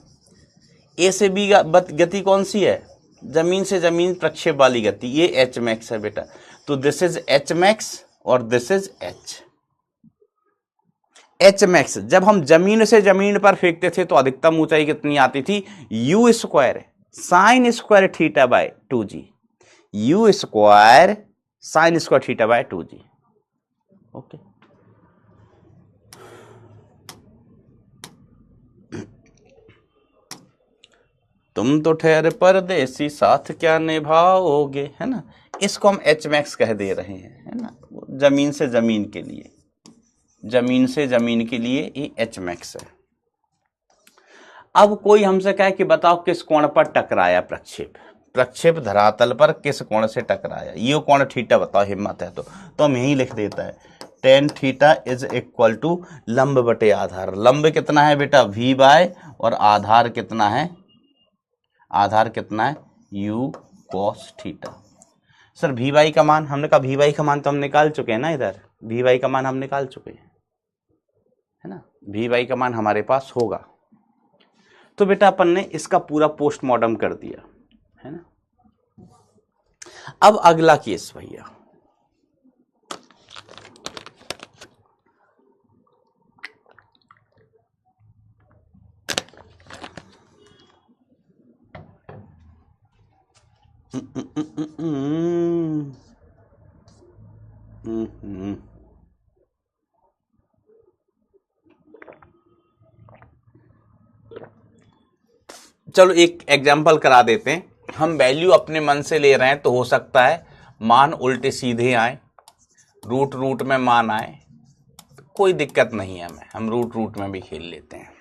ए से बी गति कौन सी है? जमीन से जमीन प्रक्षेप वाली गति, ये h मैक्स है बेटा। तो दिस इज h मैक्स और this is h। H max जब हम जमीन से जमीन पर फेंकते थे तो अधिकतम ऊंचाई कितनी आती थी? You square sine square theta by 2g, you square sine square theta by 2g। Okay, तुम तो ठहर परदेसी साथ क्या निभाओगे, है ना। इसको हम एच मैक्स कह दे रहे हैं, है ना, जमीन से जमीन के लिए, जमीन से जमीन के लिए ये एच मैक्स है। अब कोई हमसे कहे कि बताओ किस कोण पर टकराया प्रक्षेप, प्रक्षेप धरातल पर किस कोण से टकराया, ये कोण थीटा बताओ, हिम्मत है तो हम यही लिख देता है tan theta is equal to लंब बटे आधार। लंब कितना है बेटा? v बाय, और आधार कितना है? आधार कितना है? u cos theta. Sir v by का मान, हमने कहा v बाई का मान तो हम निकाल चुके हैं ना, इधर v बाई का मान हम निकाल चुके हैं, है ना, v बाई का मान हमारे पास होगा। तो बेटा अपन ने इसका पूरा पोस्टमार्टम कर दिया, है ना। अब अगला केस भैया, चलो एक एग्जांपल करा देते हैं। हम वैल्यू अपने मन से ले रहे हैं तो हो सकता है मान उल्टे सीधे आए, रूट रूट में मान आए, कोई दिक्कत नहीं है, हमें हम रूट रूट में भी खेल लेते हैं।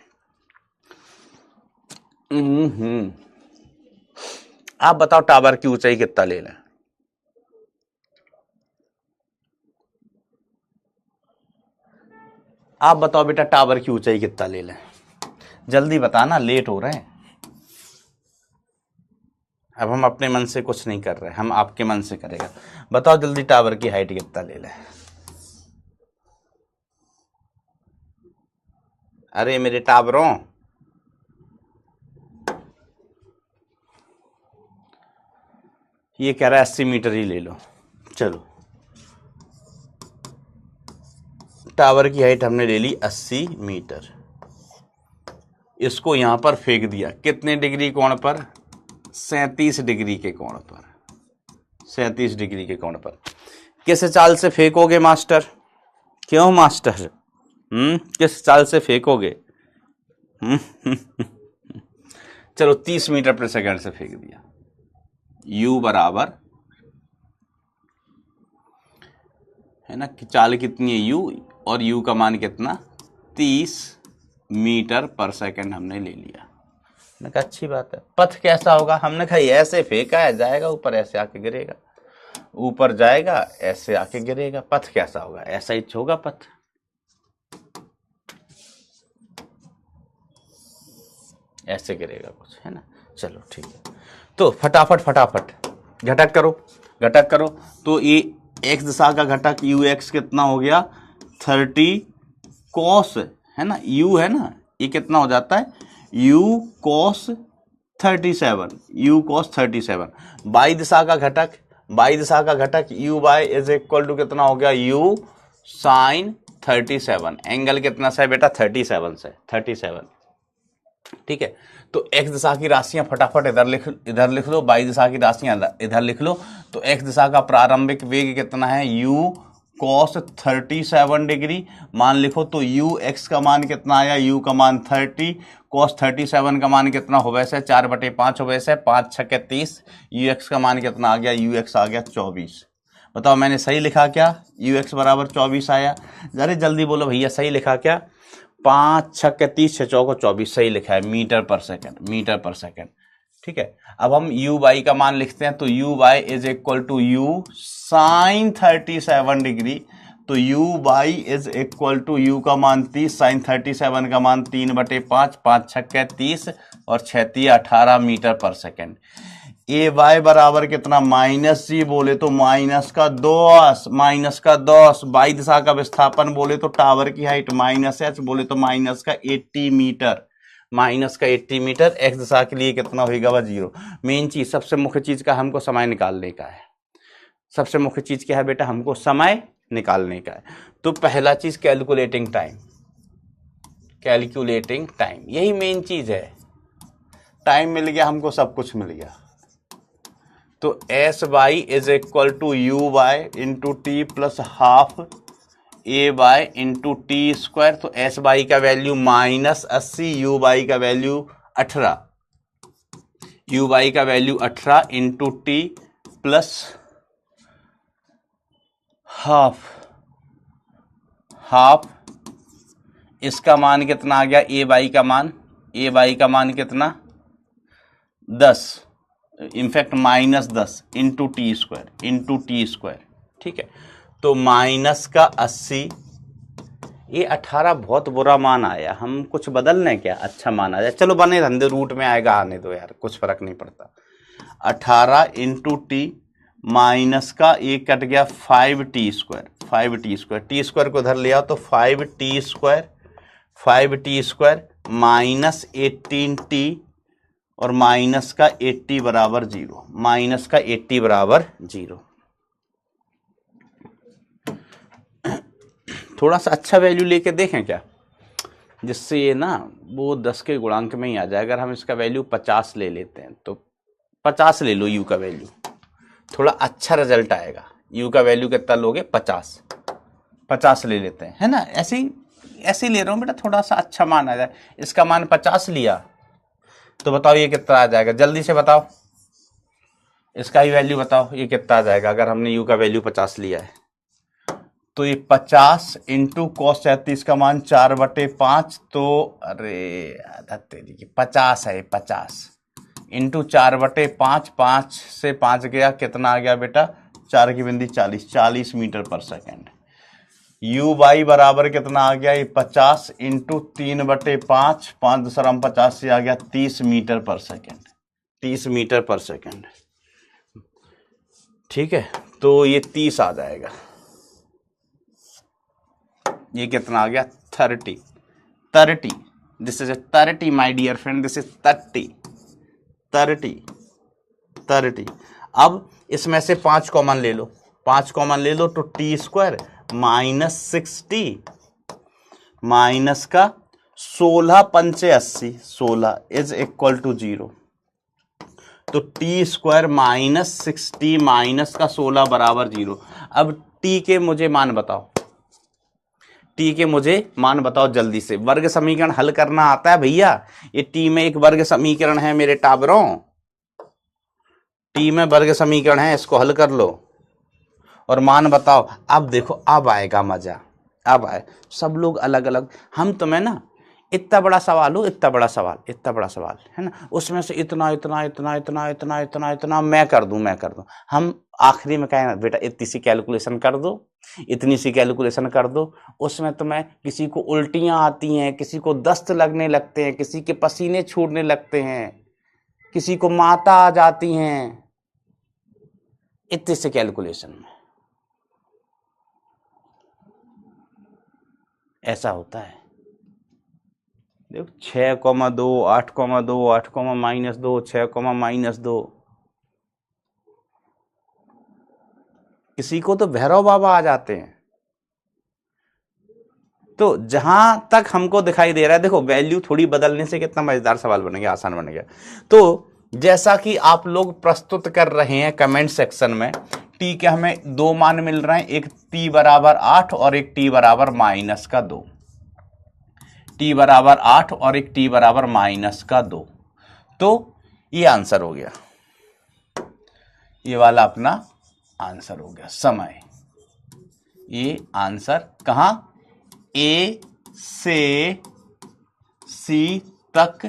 आप बताओ टावर की ऊंचाई कितना ले लें? आप बताओ बेटा टावर की ऊंचाई कितना ले लें? जल्दी बताना, लेट हो रहे हैं। अब हम अपने मन से कुछ नहीं कर रहे, हम आपके मन से करेगा। बताओ जल्दी टावर की हाइट कितना ले लें? अरे मेरे टावरों, ये कह रहा है 80 मीटर ही ले लो। चलो टावर की हाइट हमने ले ली 80 मीटर, इसको यहां पर फेंक दिया कितने डिग्री कोण पर? 37 डिग्री के कोण पर, 37 डिग्री के कोण पर। किस चाल से फेंकोगे मास्टर? क्यों मास्टर? किस चाल से फेंकोगे? चलो 30 मीटर प्रति सेकंड से फेंक दिया। u बराबर, है ना, कि चाल कितनी है u, और u का मान कितना? 30 मीटर पर सेकंड हमने ले लिया। मैंने कहा अच्छी बात है। पथ कैसा होगा? हमने कहा ऐसे फेंका है, जाएगा ऊपर, ऐसे आके गिरेगा, ऊपर जाएगा, ऐसे आके गिरेगा। पथ कैसा होगा? ऐसा ही होगा पथ। ऐसे गिरेगा कुछ, है ना। चलो ठीक है, तो फटाफट फटाफट घटक करो, घटक करो। तो ये x दिशा का घटक ux कितना हो गया? 30 cos, है ना, u है ना, ये कितना हो जाता है? u cos 37, u cos 37। Y दिशा का घटक u Y is equal to कितना हो गया, u साइन 37। एंगल कितना से बेटा, 37 से, 37। ठीक है, तो x दिशा की राशियां फटाफट इधर लिख लो, y दिशा की राशियां इधर लिख लो। तो x दिशा का प्रारंभिक वेग कितना है, u cos 37 डिग्री मान लिखो। तो u x का मान कितना आया, u का मान 30, cos 37 का मान कितना हो वैसे 4/5 हो वैसे 5 6 30, u x का मान कितना आ गया, u x आ गया 24। बताओ मैंने सही लिखा क्या, u x बराबर 24 आया। जरा जल्दी बोलो भैया सही लिखा क्या, 5 6 30 6 चौको 24 सही लिखा है, मीटर पर सेकंड। ठीक है, अब हम u बाई का मान लिखते हैं। तो u Y is equal to u sine 37 degree. तो u Y is equal to u का मान 30, साइन 37 का मान 3/5, 5 6 30 और 6 18 मीटर पर सेकंड। ए वाई बराबर कितना, माइनस जी बोले तो माइनस का 10, बाई दिशा का विस्थापन बोले तो टावर की हाइट माइनस एच बोले तो माइनस का 80 मीटर। एक्स दिशा के लिए कितना होगा वह 0। मेन चीज, सबसे मुख्य चीज का हमको समय निकालने का है। सबसे मुख्य चीज क्या है बेटा, हमको समय निकालने का है। तो पहला चीज कैलकुलेटिंग टाइम, यही मेन चीज है। टाइम मिल गया हमको, सब कुछ मिल गया। तो S Y is equal to you Y into T plus half A Y into T square. तो एस वाई का वैल्यू -80, यू वाई का value 18, into T plus half इसका मान कितना आ गया, ए वाई का मान कितना 10, इनफैक्ट -10 इंटू टी स्क्वायर। ठीक है, तो माइनस का 80, ये 18 बहुत बुरा मान आया, हम कुछ बदल लें क्या, अच्छा मान आ जाए, चलो बने धंधे रूट में आएगा, आने दो यार, कुछ फर्क नहीं पड़ता। 18 इंटू टी माइनस का एक कट गया 5t स्क्वायर, टी स्क्वायर को उधर ले आओ तो 5t स्क्वायर माइनस 18t और माइनस का 80 बराबर 0। थोड़ा सा अच्छा वैल्यू लेके देखें क्या, जिससे ये ना वो 10 के गुणांक में ही आ जाए। अगर हम इसका वैल्यू 50 ले लेते हैं तो 50 ले लो, यू का वैल्यू, थोड़ा अच्छा रिजल्ट आएगा। यू का वैल्यू कितना लोगे, 50 ले लेते हैं, है ना। ऐसे ही ले रहा हूं बेटा, थोड़ा सा अच्छा मान आ जाए। इसका मान 50 लिया तो बताओ ये कितना आ जाएगा, जल्दी से बताओ, इसका ही वैल्यू बताओ ये कितना आ जाएगा। अगर हमने यू का वैल्यू 50 लिया है तो ये 50 इंटू cos 37 का मान 4/5, तो अरे आधा तेरी की 50 है, 50 इंटू 4/5, 5 से 5 गया, कितना आ गया बेटा, 4 की बिंदी 40 मीटर पर सेकंड। यू बाई बराबर कितना आ गया, ये 50 इंटू 3/5, 5×50 से आ गया 30 मीटर पर सेकंड। ठीक है, तो ये 30 आ जाएगा, ये कितना आ गया 30। This is 30 my dear friend, this is 30। अब इसमें से 5 कॉमन ले लो, तो टी स्क्वायर माइनस 60 माइनस का 16 पंचे 80, 16 इज इक्वल टू 0। तो टी स्क्वायर माइनस 60 माइनस का 16 बराबर 0। अब टी के मुझे मान बताओ जल्दी से। वर्ग समीकरण हल करना आता है भैया, ये टी में एक वर्ग समीकरण है मेरे टाबरों, टी में वर्ग समीकरण है, इसको हल कर लो और मान बताओ। अब देखो, अब आएगा मजा, अब आए सब लोग अलग अलग। हम तुम्हें ना इतना बड़ा सवाल है ना, उसमें से इतना मैं कर दूं। हम आखिरी में कहें बेटा इतनी सी कैलकुलेशन कर दो, उसमें तुम्हें किसी को उल्टियां आती हैं, किसी को दस्त लगने लगते हैं, किसी के पसीने छूटने लगते हैं, किसी को माता आ जाती हैं, इतने से कैलकुलेशन में ऐसा होता है। देखो 6,2, 8,2, 8,-2, 6,-2। किसी को तो भैरव बाबा आ जाते हैं। तो जहां तक हमको दिखाई दे रहा है, देखो वैल्यू थोड़ी बदलने से कितना मजेदार सवाल बन गया, आसान बन गया। तो जैसा कि आप लोग प्रस्तुत कर रहे हैं कमेंट सेक्शन में, टी के हमें दो मान मिल रहे हैं, एक टी बराबर 8 और एक टी बराबर -2। टी बराबर 8 और एक टी बराबर -2। तो ये आंसर हो गया, ये वाला अपना आंसर हो गया समय। ये आंसर कहां, ए से सी तक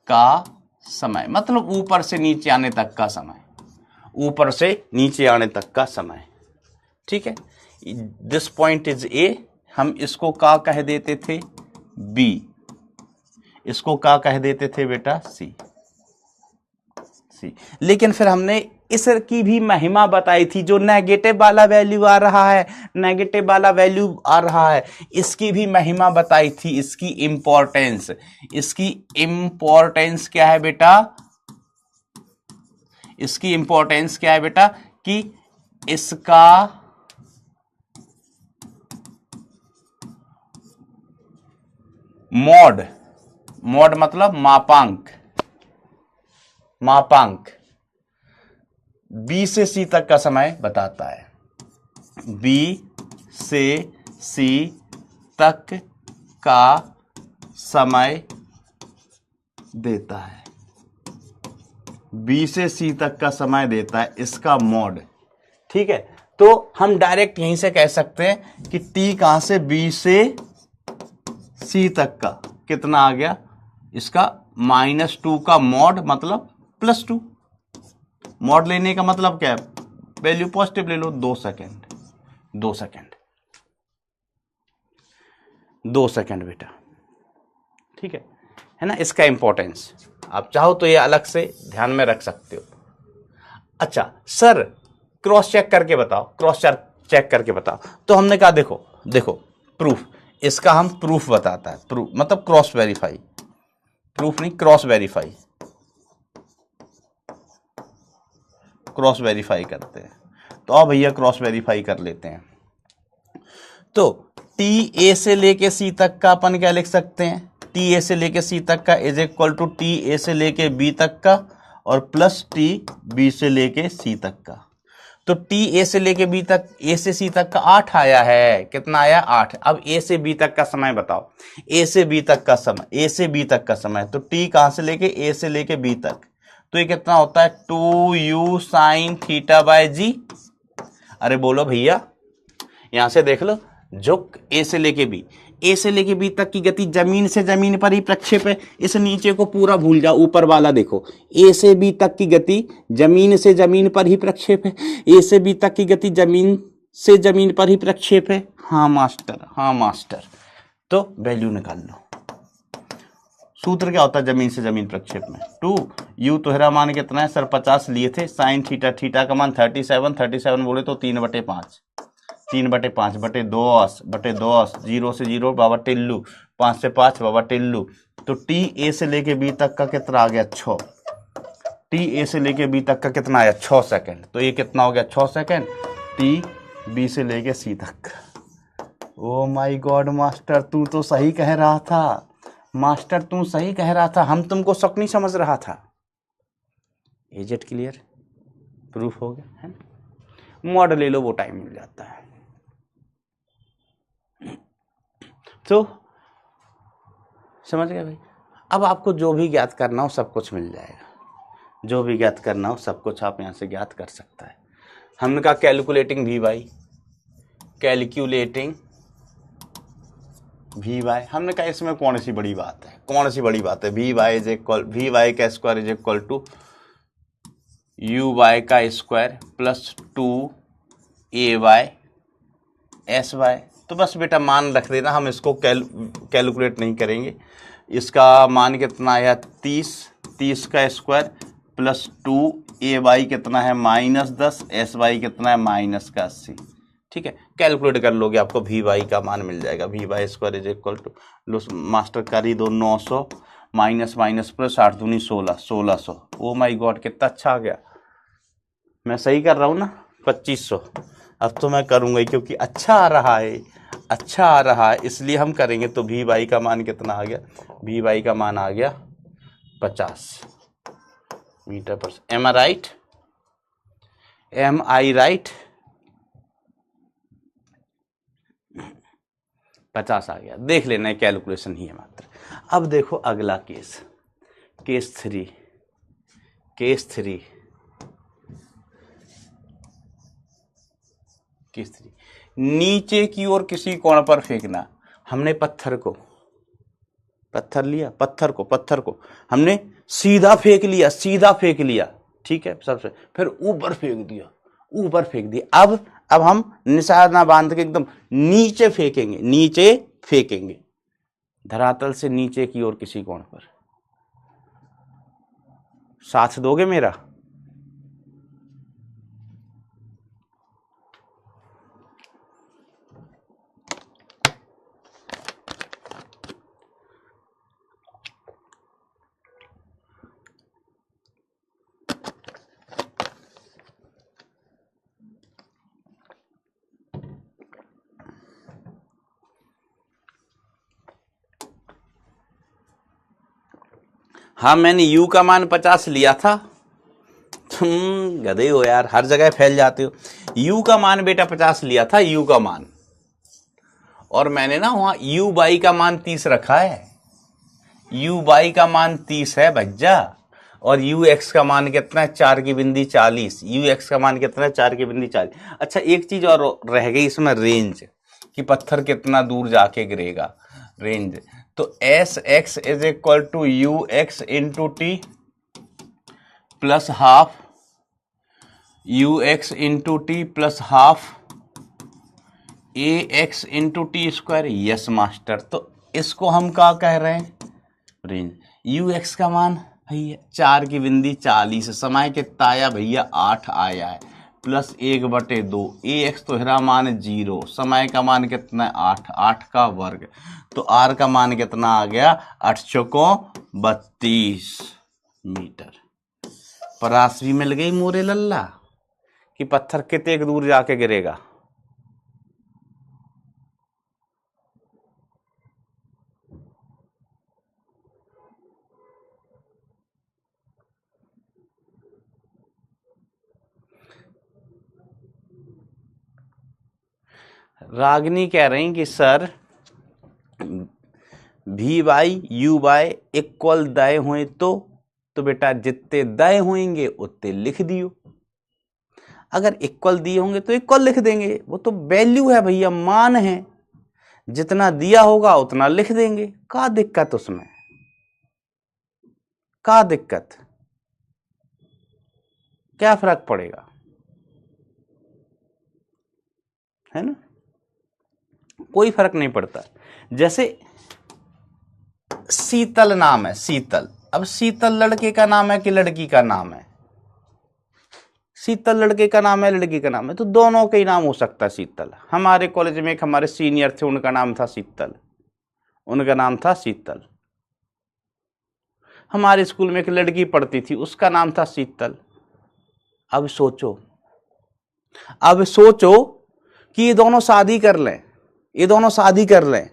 का समय, मतलब ऊपर से नीचे आने तक का समय, ऊपर से नीचे आने तक का समय। ठीक है, दिस पॉइंट इज ए। हम इसको का कह देते थे बी, इसको का कह देते थे बेटा सी। लेकिन फिर हमने इस की भी महिमा बताई थी, जो नेगेटिव वाला वैल्यू आ रहा है, नेगेटिव वाला वैल्यू आ रहा है, इसकी भी महिमा बताई थी, इसकी इंपॉर्टेंस। इसकी इंपॉर्टेंस क्या है बेटा, इसकी इंपॉर्टेंस क्या है बेटा, कि इसका मॉड, मॉड मतलब मापांक, मापांक बी से सी तक का समय बताता है। बी से सी तक का समय देता है, बी से सी तक का समय देता है इसका मॉड। ठीक है, तो हम डायरेक्ट यहीं से कह सकते हैं कि टी कहां से, बी से सी तक का कितना आ गया, इसका -2 का मॉड मतलब +2। मॉड लेने का मतलब क्या है, वैल्यू पॉजिटिव ले लो। 2 सेकेंड, 2 सेकेंड, 2 सेकेंड बेटा। ठीक है ना, इसका इंपॉर्टेंस आप चाहो तो ये अलग से ध्यान में रख सकते हो। अच्छा सर क्रॉस चेक करके बताओ, क्रॉस चेक करके बताओ। तो हमने कहा देखो, देखो प्रूफ, इसका हम प्रूफ बताता है, प्रूफ मतलब क्रॉस वेरीफाई, प्रूफ नहीं क्रॉस वेरीफाई, क्रॉस वेरीफाई करते हैं। तो अब भैया क्रॉस वेरीफाई कर लेते हैं। तो टी ए से लेके सी तक का अपन क्या लिख सकते हैं, टी ए से लेके सी तक का is equal to T A से लेके बी तक का और प्लस टी बी से लेके सी तक का। तो टी ए से लेके बी तक, ए से सी तक का 8 आया है, कितना आया 8। अब ए से बी तक का समय बताओ, ए से बी तक का समय, ए से बी तक का समय। तो टी कहां से लेके, ए से लेके बी तक, तो ये कितना होता है 2u sin θ/g। अरे बोलो भैया, यहां से देख लो, जो ए से लेके बी, ए से लेके बी तक की गति जमीन से जमीन पर ही प्रक्षेप है। इस नीचे को पूरा भूल जाओ, ऊपर वाला देखो, ए से बी तक की गति जमीन से जमीन पर ही प्रक्षेप है, ए से बी तक की गति जमीन से जमीन पर ही प्रक्षेप है। हाँ मास्टर, हाँ मास्टर। तो वैल्यू निकाल लो। सूत्र क्या होता है जमीन से जमीन प्रक्षेप में, 2u। तोहरा मान कितना है सर, 50 लिए थे, साइन थीटा, थीटा का मान 37, 37 बोले तो 3/5, 3/5/2 0 से 0 बाबा टिल्लू, 5 से 5 बाबा टिल्लू। तो टी ए से लेके बी तक का कितना आ गया 6, टी ए से लेके बी तक का कितना आया 6 सेकेंड। तो ये कितना हो गया 6 सेकेंड, टी बी से लेके सी तक। ओ माय गॉड मास्टर, तू तो सही कह रहा था, मास्टर तू सही कह रहा था, हम तुमको शक नहीं समझ रहा था। इज इट क्लियर, प्रूफ हो गया है ना। मॉडल ले लो, वो टाइम मिल जाता है। तो समझ गए भाई। अब आपको जो भी ज्ञात करना हो सब कुछ मिल जाएगा, जो भी ज्ञात करना हो सब कुछ आप यहां से ज्ञात कर सकता है। हमने कहा calculating we Y, calculating we Y, हमने कहा इसमें कौन सी बड़ी बात है, कौन सी बड़ी बात है। V y is equal, v y का square is equal to you Y का स्क्वायर प्लस 2 AY SY। तो बस बेटा मान रख देना, हम इसको कैलकुलेट नहीं करेंगे। इसका मान कितना आया 30, 30 का स्क्वायर प्लस 2 AY कितना है -10, SY कितना है -80। ठीक है, कैलकुलेट कर लोगे, आपको वी वाई का मान मिल जाएगा। V Y square is equal to, लो मास्टर कर ही दो, 900 माइनस माइनस प्लस 8 दूनी 16, 1600। ओ माई गॉड, कितना अच्छा आ गया। मैं सही कर रहा हूँ ना, 2500। अब तो मैं करूँगा ही, क्योंकि अच्छा आ रहा है, अच्छा आ रहा है, इसलिए हम करेंगे। तो वी वाई का मान कितना आ गया? वी वाई का मान आ गया 50 मीटर पर। एम आई राइट? एम आई राइट? 50 आ गया। देख लेना, कैलकुलेशन ही है मात्र। अब देखो अगला केस, केस 3। केस 3, केस 3, नीचे की ओर किसी कोण पर फेंकना। हमने पत्थर को हमने सीधा फेंक लिया, सीधा फेंक लिया, ठीक है, सबसे फिर ऊपर फेंक दिया, ऊपर फेंक दिया। अब हम निशाना बांध के एकदम नीचे फेंकेंगे, नीचे फेंकेंगे, धरातल से नीचे की ओर किसी कोण पर। साथ दोगे मेरा? हाँ, मैंने u का मान 50 लिया था। तुम गधे हो यार, हर जगह फैल जाते हो। u का मान बेटा 50 लिया था, u का मान, और मैंने ना वहां u बाई का मान 30 रखा है। u बाई का मान 30 है भज्जा, और u x का मान कितना है? 4 की बिंदी 40। u x का मान कितना है? 4 की बिंदी 40। अच्छा, एक चीज और रह गई इसमें, रेंज, कि पत्थर कितना दूर जाके गिरेगा, रेंज। तो S X is equal to you x into T plus half, U x into T plus half A X into T square. Yes master, तो इसको हम क्या कह रहे हैं? रेंज। यू एक्स का मान भैया 4 की बिंदी 40, समय कितना आया भैया? 8 आया है, प्लस 1/2। ए एक्स तो हेरा मान 0, समय का मान कितना है? 8, 8 का वर्ग। तो आर का मान कितना आ गया? 8 चौको 32 मीटर। परास भी मिल गई मोरे लल्ला, कि पत्थर कितने दूर जाके गिरेगा। रागनी कह रही कि sir V by U by equal दय हुए तो बेटा जितने दय होंगे उतने लिख दियो। अगर इक्वल दिए होंगे तो इक्वल लिख देंगे, वो तो वैल्यू है भैया, मान है, जितना दिया होगा उतना लिख देंगे। क्या दिक्कत उसमें? क्या दिक्कत? क्या फर्क पड़ेगा, है ना? कोई फर्क नहीं पड़ता। जैसे शीतल नाम है, शीतल। अब शीतल लड़के का नाम है कि लड़की का नाम है? शीतल लड़के का नाम है, लड़की का नाम है, तो दोनों का ही नाम हो सकता है शीतल। हमारे कॉलेज में एक हमारे सीनियर थे, उनका नाम था शीतल, उनका नाम था शीतल। हमारे स्कूल में एक लड़की पढ़ती थी, उसका नाम था शीतल। अब सोचो, अब सोचो कि ये दोनों शादी कर लें, ये दोनों शादी कर लें,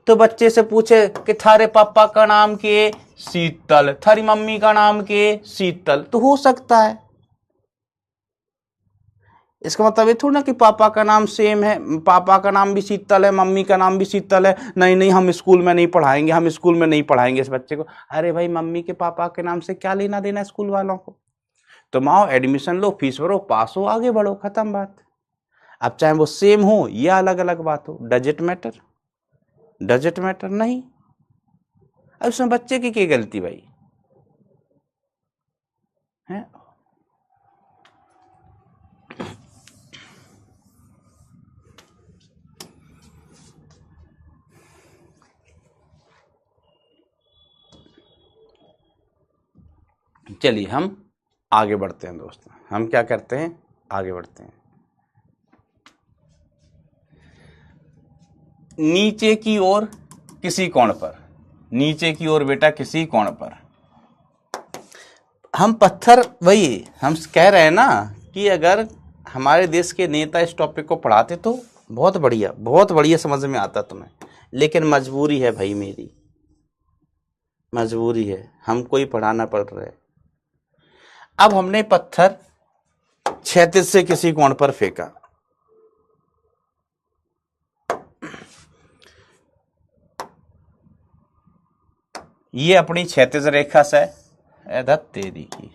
तो बच्चे से पूछे कि थारे पापा का नाम के? शीतल। थारी मम्मी का नाम के? शीतल। तो हो सकता है। इसका मतलब ये थोड़ा ना कि पापा का नाम सेम है, पापा का नाम भी शीतल है, मम्मी का नाम भी शीतल है, नहीं नहीं हम स्कूल में नहीं पढ़ाएंगे, हम स्कूल में नहीं पढ़ाएंगे इस बच्चे को। अरे भाई, मम्मी के पापा के नाम से क्या लेना देना स्कूल वालों को? तुम आओ, एडमिशन लो, फीस भरो, पास हो, आगे बढ़ो, खत्म बात। अब चाहे वो सेम हो या अलग अलग बात हो, does it matter? Does it matter? नहीं। अब इसमें बच्चे की क्या गलती भाई, है? चलिए हम आगे बढ़ते हैं दोस्तों। हम क्या करते हैं? आगे बढ़ते हैं। नीचे की ओर किसी कोण पर, नीचे की ओर बेटा किसी कोण पर हम पत्थर, वही हम कह रहे हैं ना कि अगर हमारे देश के नेता इस टॉपिक को पढ़ाते तो बहुत बढ़िया समझ में आता तुम्हें, लेकिन मजबूरी है भाई, मेरी मजबूरी है, हमको ही पढ़ाना पड़ रहा है। अब हमने पत्थर क्षैतिज से किसी कोण पर फेंका, ये अपनी क्षैतिज रेखा से तेरी की,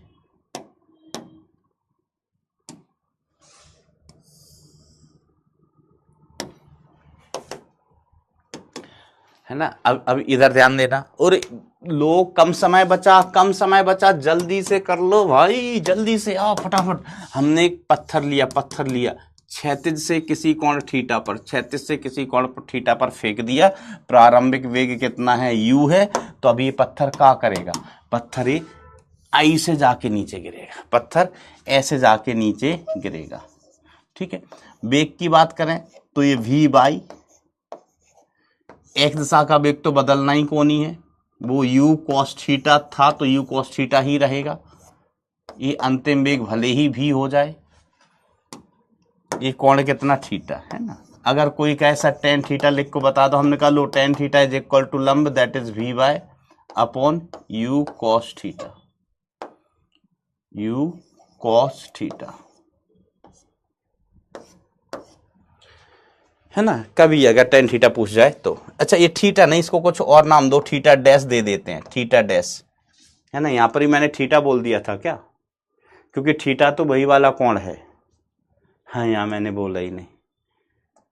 है ना। अब इधर ध्यान देना, और लोग कम समय बचा, जल्दी से कर लो भाई, जल्दी से आओ फटाफट। हमने एक पत्थर लिया क्षैतिज से किसी कोण थीटा पर, क्षैतिज से किसी कोण पर थीटा पर फेंक दिया। प्रारंभिक वेग कितना है, u है। तो अभी ये पत्थर क्या करेगा, पत्थर ये आई से जाके नीचे गिरेगा, पत्थर ऐसे जाके नीचे गिरेगा, ठीक है। वेग की बात करें तो ये v बाई एक्स दिशा का वेग तो बदलना ही कोनी है, वो u cos थीटा था तो u cos थीटा ही रहेगा। ये अंतिम वेग भले ही v हो जाए, ये कोण कितना थीटा है ना। अगर कोई कैसा tan थीटा लिख को बता दो, हमने कहा लो tan थीटा इज इक्वल टू लंब that is v by upon u cos थीटा, u cos थीटा, है ना। कभी अगर tan थीटा पूछ जाए तो, अच्छा ये थीटा नहीं, इसको कुछ और नाम दो, थीटा डैश दे देते हैं, थीटा डैश, है ना। यहां पर ही मैंने थीटा बोल दिया था क्या, क्योंकि थीटा तो वही वाला कोण है। हाँ, यहाँ मैंने बोला ही नहीं,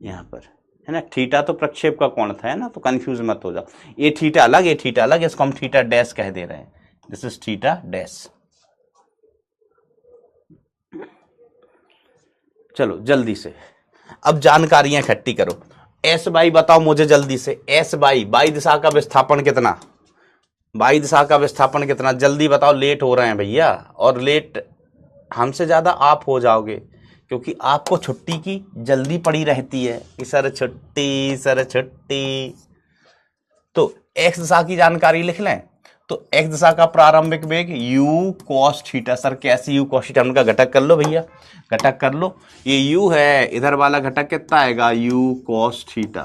यहाँ पर है ना, थीटा तो प्रक्षेप का कोण था, है ना, तो कंफ्यूज मत हो जाओ। ये थीटा अलग, ये थीटा अलग, इसको हम थीटा डैश कह दे रहे हैं, दिस इज थीटा डैश। चलो जल्दी से अब जानकारियां इकट्ठी करो। एस बाई बताओ मुझे जल्दी से, एस बाई, बाई दिशा का विस्थापन कितना, बाई दिशा का विस्थापन कितना, जल्दी बताओ, लेट हो रहे हैं भैया, और लेट हमसे ज्यादा आप हो जाओगे, क्योंकि आपको छुट्टी की जल्दी पड़ी रहती है कि सर छुट्टी, सर छुट्टी। तो एक्स दिशा की जानकारी लिख लें, तो एक्स दिशा का प्रारंभिक वेग u cos थीटा, सर कैसे u cos थीटा, उनका घटक कर लो भैया, घटक कर लो। ये u है, इधर वाला घटक कितना आएगा, u cos थीटा,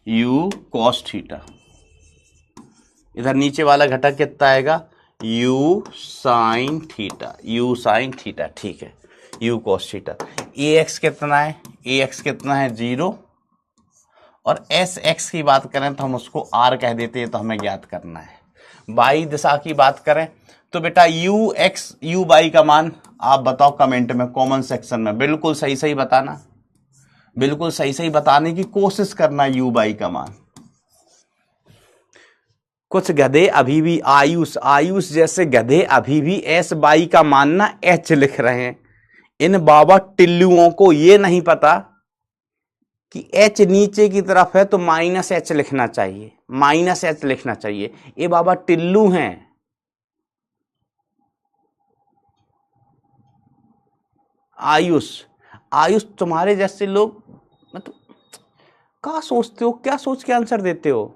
u cos थीटा। इधर नीचे वाला घटक कितना आएगा, u sin theta, u sin theta, ठीक है, u cos थीटा। ax कितना है, ax कितना है 0, और sx की बात करें तो हम उसको r कह देते हैं, तो हमें ज्ञात करना है। बाई दिशा की बात करें तो बेटा ux u बाई का मान आप बताओ कमेंट में, कमेंट सेक्शन में, बिल्कुल सही सही बताना, बिल्कुल सही सही बताने की कोशिश करना u बाई का मान। कुछ गधे अभी भी आयुष जैसे गधे अभी भी एस बाई का मान ना एच लिख रहे हैं। इन बाबा टिल्लुओं को ये नहीं पता कि एच नीचे की तरफ है तो माइनस एच लिखना चाहिए, माइनस एच लिखना चाहिए। ये बाबा टिल्लू हैं। आयुष तुम्हारे जैसे लोग मतलब क्या सोचते हो, क्या सोच के आंसर देते हो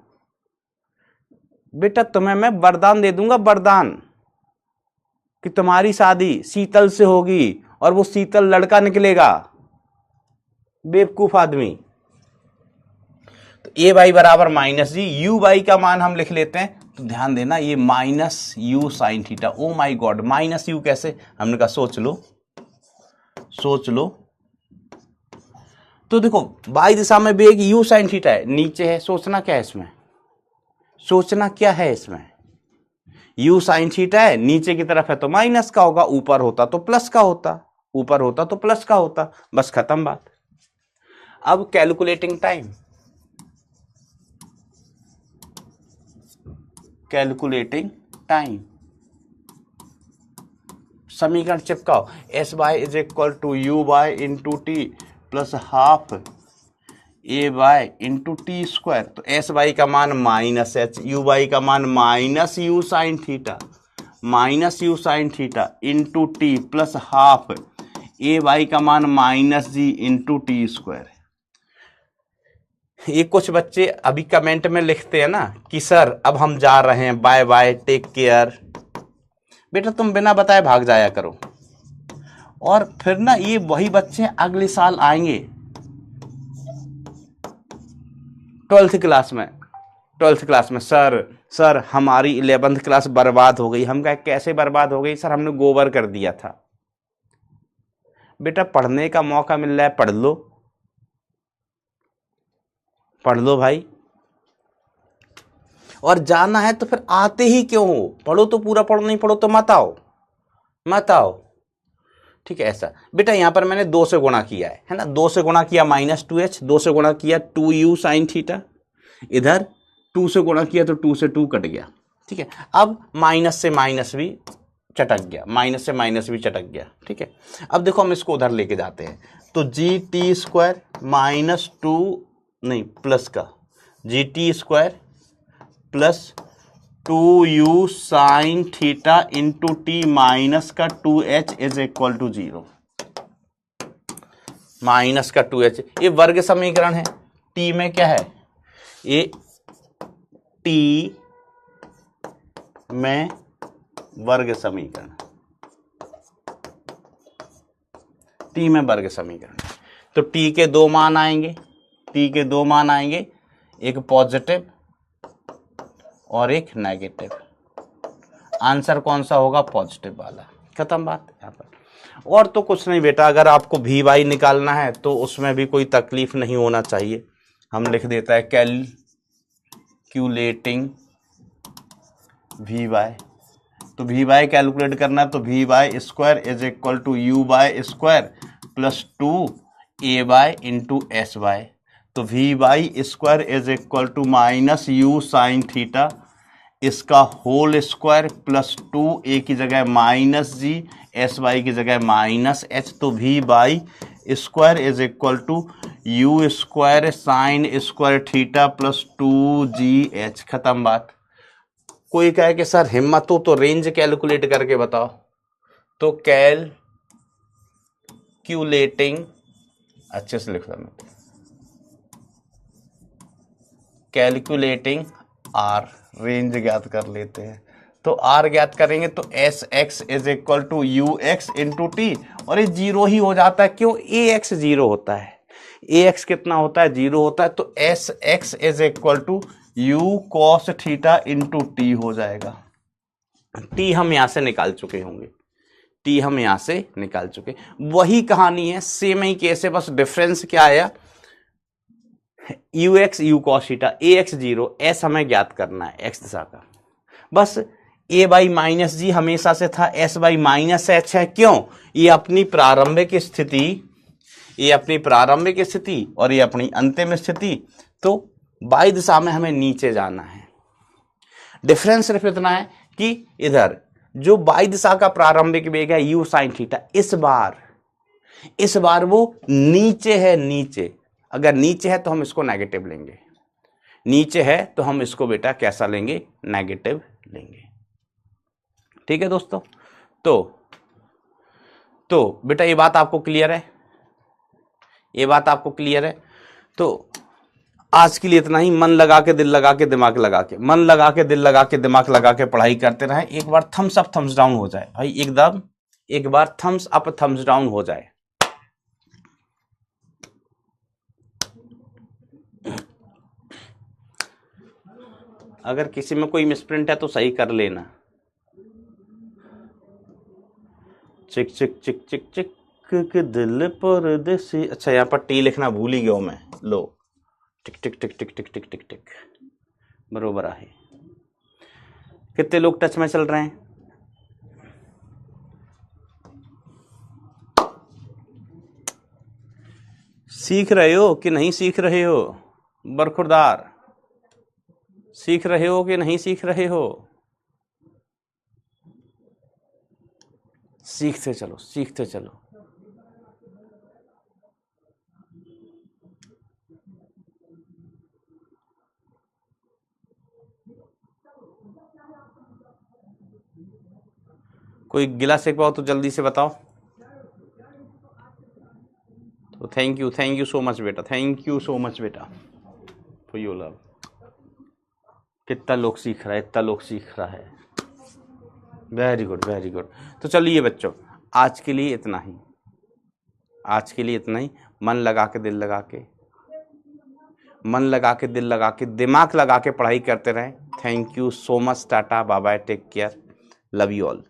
बेटा। तुम्हें मैं वरदान दे दूंगा, वरदान, कि तुम्हारी शादी शीतल से होगी और वो शीतल लड़का निकलेगा। बेवकूफ आदमी। तो ए बाई बराबर माइनस जी, यू बाई का मान हम लिख लेते हैं, तो ध्यान देना ये minus you sine theta. Oh my God, minus U कैसे, हमने कहा सोच लो, सोच लो। तो देखो बाई दिशा में वेग यू साइन थीटा है, नीचे है, सोचना क्या है इसमें, सोचना क्या है इसमें, यू साइन थीटा है, नीचे की तरफ है तो माइनस का होगा, ऊपर होता तो प्लस का होता, ऊपर होता तो प्लस का होता, बस खत्म बात। अब कैलकुलेटिंग टाइम, कैलकुलेटिंग टाइम, समीकरण चिपकाओ। S y is equal to u y into T plus half a y into T square. तो एस बाई का मान माइनस एच, यू बाई का मान minus you sine theta, minus you sine theta into T plus half a y का मान minus g into T square. ये कुछ बच्चे अभी कमेंट में लिखते हैं ना कि सर अब हम जा रहे हैं, बाय बाय, टेक केयर। बेटा तुम बिना बताए भाग जाया करो, और फिर ना ये वही बच्चे अगले साल आएंगे 12th क्लास में, सर हमारी 11th क्लास बर्बाद हो गई। हम कहा कैसे बर्बाद हो गई? सर हमने गोबर कर दिया था। बेटा पढ़ने का मौका मिल रहा है, पढ़ लो भाई, और जाना है तो फिर आते ही क्यों हो? पढ़ो तो पूरा पढ़ो, नहीं पढ़ो तो मत आओ। ठीक है ऐसा। बेटा यहां पर मैंने 2 से गुणा किया है ना, 2 से गुणा किया -2h, 2 से गुणा किया 2u sin थीटा, इधर 2 से गुणा किया तो 2 से 2 कट गया। ठीक है, अब माइनस से माइनस भी चटक गया, ठीक है। अब देखो हम इसको उधर लेके जाते हैं, तो GT² माइनस 2 नहीं प्लस का GT² plus 2u sine theta into T minus का 2h is equal to 0। Minus का 2h, ये वर्ग समीकरण है। टी में क्या है? ये टी में वर्ग समीकरण, टी में वर्ग समीकरण। तो टी के 2 मान आएंगे, एक पॉजिटिव और एक नेगेटिव। आंसर कौन सा होगा? पॉजिटिव वाला। खत्म बात यहाँ पर। और तो कुछ नहीं बेटा, अगर आपको वी वाई निकालना है तो उसमें भी कोई तकलीफ नहीं होना चाहिए। हम लिख देता है कैलकुलेटिंग वी वाई। तो वी वाई कैलकुलेट करना है तो we Y square is equal to you y square plus 2ay इंटू एस वाई। तो we Y square is equal to minus you sine theta, इसका होल स्क्वायर प्लस 2a की जगह minus g, s y की जगह minus H. तो we Y square is equal to u square sine square theta plus 2gh। खत्म बात। कोई कहे कि सर हिम्मत हो तो रेंज कैलकुलेट करके बताओ, तो कैलकुलेटिंग, अच्छे से लिखता मैं, कैलकुलेटिंग आर, रेंज ज्ञात कर लेते हैं। तो आर ज्ञात करेंगे तो S X is equal to you x into T, और ये 0 ही हो जाता है। क्यों? ए एक्स 0 होता है, ए एक्स कितना होता है? 0 होता है। तो S X is equal to U cos theta into T हो जाएगा। टी हम यहां से निकाल चुके होंगे, वही कहानी है, सेम ही केस है, बस डिफरेंस क्या आया? You x you cos theta, A x 0, S हमें ज्ञात करना है एक्स दिशा का। बस ए बाई माइनस जी हमेशा से था, एस बाई माइनस एच है। क्यों? ये अपनी प्रारंभिक स्थिति और ये अपनी अंतिम स्थिति, तो बाई दिशा में हमें नीचे जाना है। डिफरेंस सिर्फ इतना है कि इधर जो बाई दिशा का प्रारंभिक वेग है यू साइन थीटा, इस बार वो नीचे है, अगर नीचे है तो हम इसको नेगेटिव लेंगे, नीचे है तो हम इसको बेटा कैसा लेंगे? नेगेटिव लेंगे। ठीक है दोस्तों, तो बेटा ये बात आपको क्लियर है? तो आज के लिए इतना ही। मन लगा के, दिल लगा के, दिमाग लगा के, मन लगा के, दिल लगा के, दिमाग लगा के पढ़ाई करते रहें। एक बार थम्स अप थम्स डाउन हो जाए भाई, एकदम एक बार थम्स अप थम्स डाउन हो जाए। अगर किसी में कोई मिसप्रिंट है तो सही कर लेना। चिक चिक चिक चिक चिक के दिल परदेसी। अच्छा यहाँ पर टी लिखना भूल ही गया मैं, लो, टिक टिक टिक टिक टिक टिक टिक टिक, बरोबर आहे। कितने लोग टच में चल रहे हैं? सीख रहे हो कि नहीं सीख रहे हो? बरखुरदार, सीख रहे हो कि नहीं सीख रहे हो? सीखते चलो। कोई गिला शिकवा हो तो जल्दी से बताओ। तो थैंक यू सो मच बेटा, फॉर योर लव। कितना लोग सीख रहा है, इतना लोग सीख रहा है। Very good very good. तो चलिए बच्चों, आज के लिए इतना ही, आज के लिए इतना ही। मन लगा के, दिल लगा के, मन लगा के, दिल लगा के, दिमाग लगा के पढ़ाई करते रहें। Thank you so much. Tata bye bye, take care, love you all.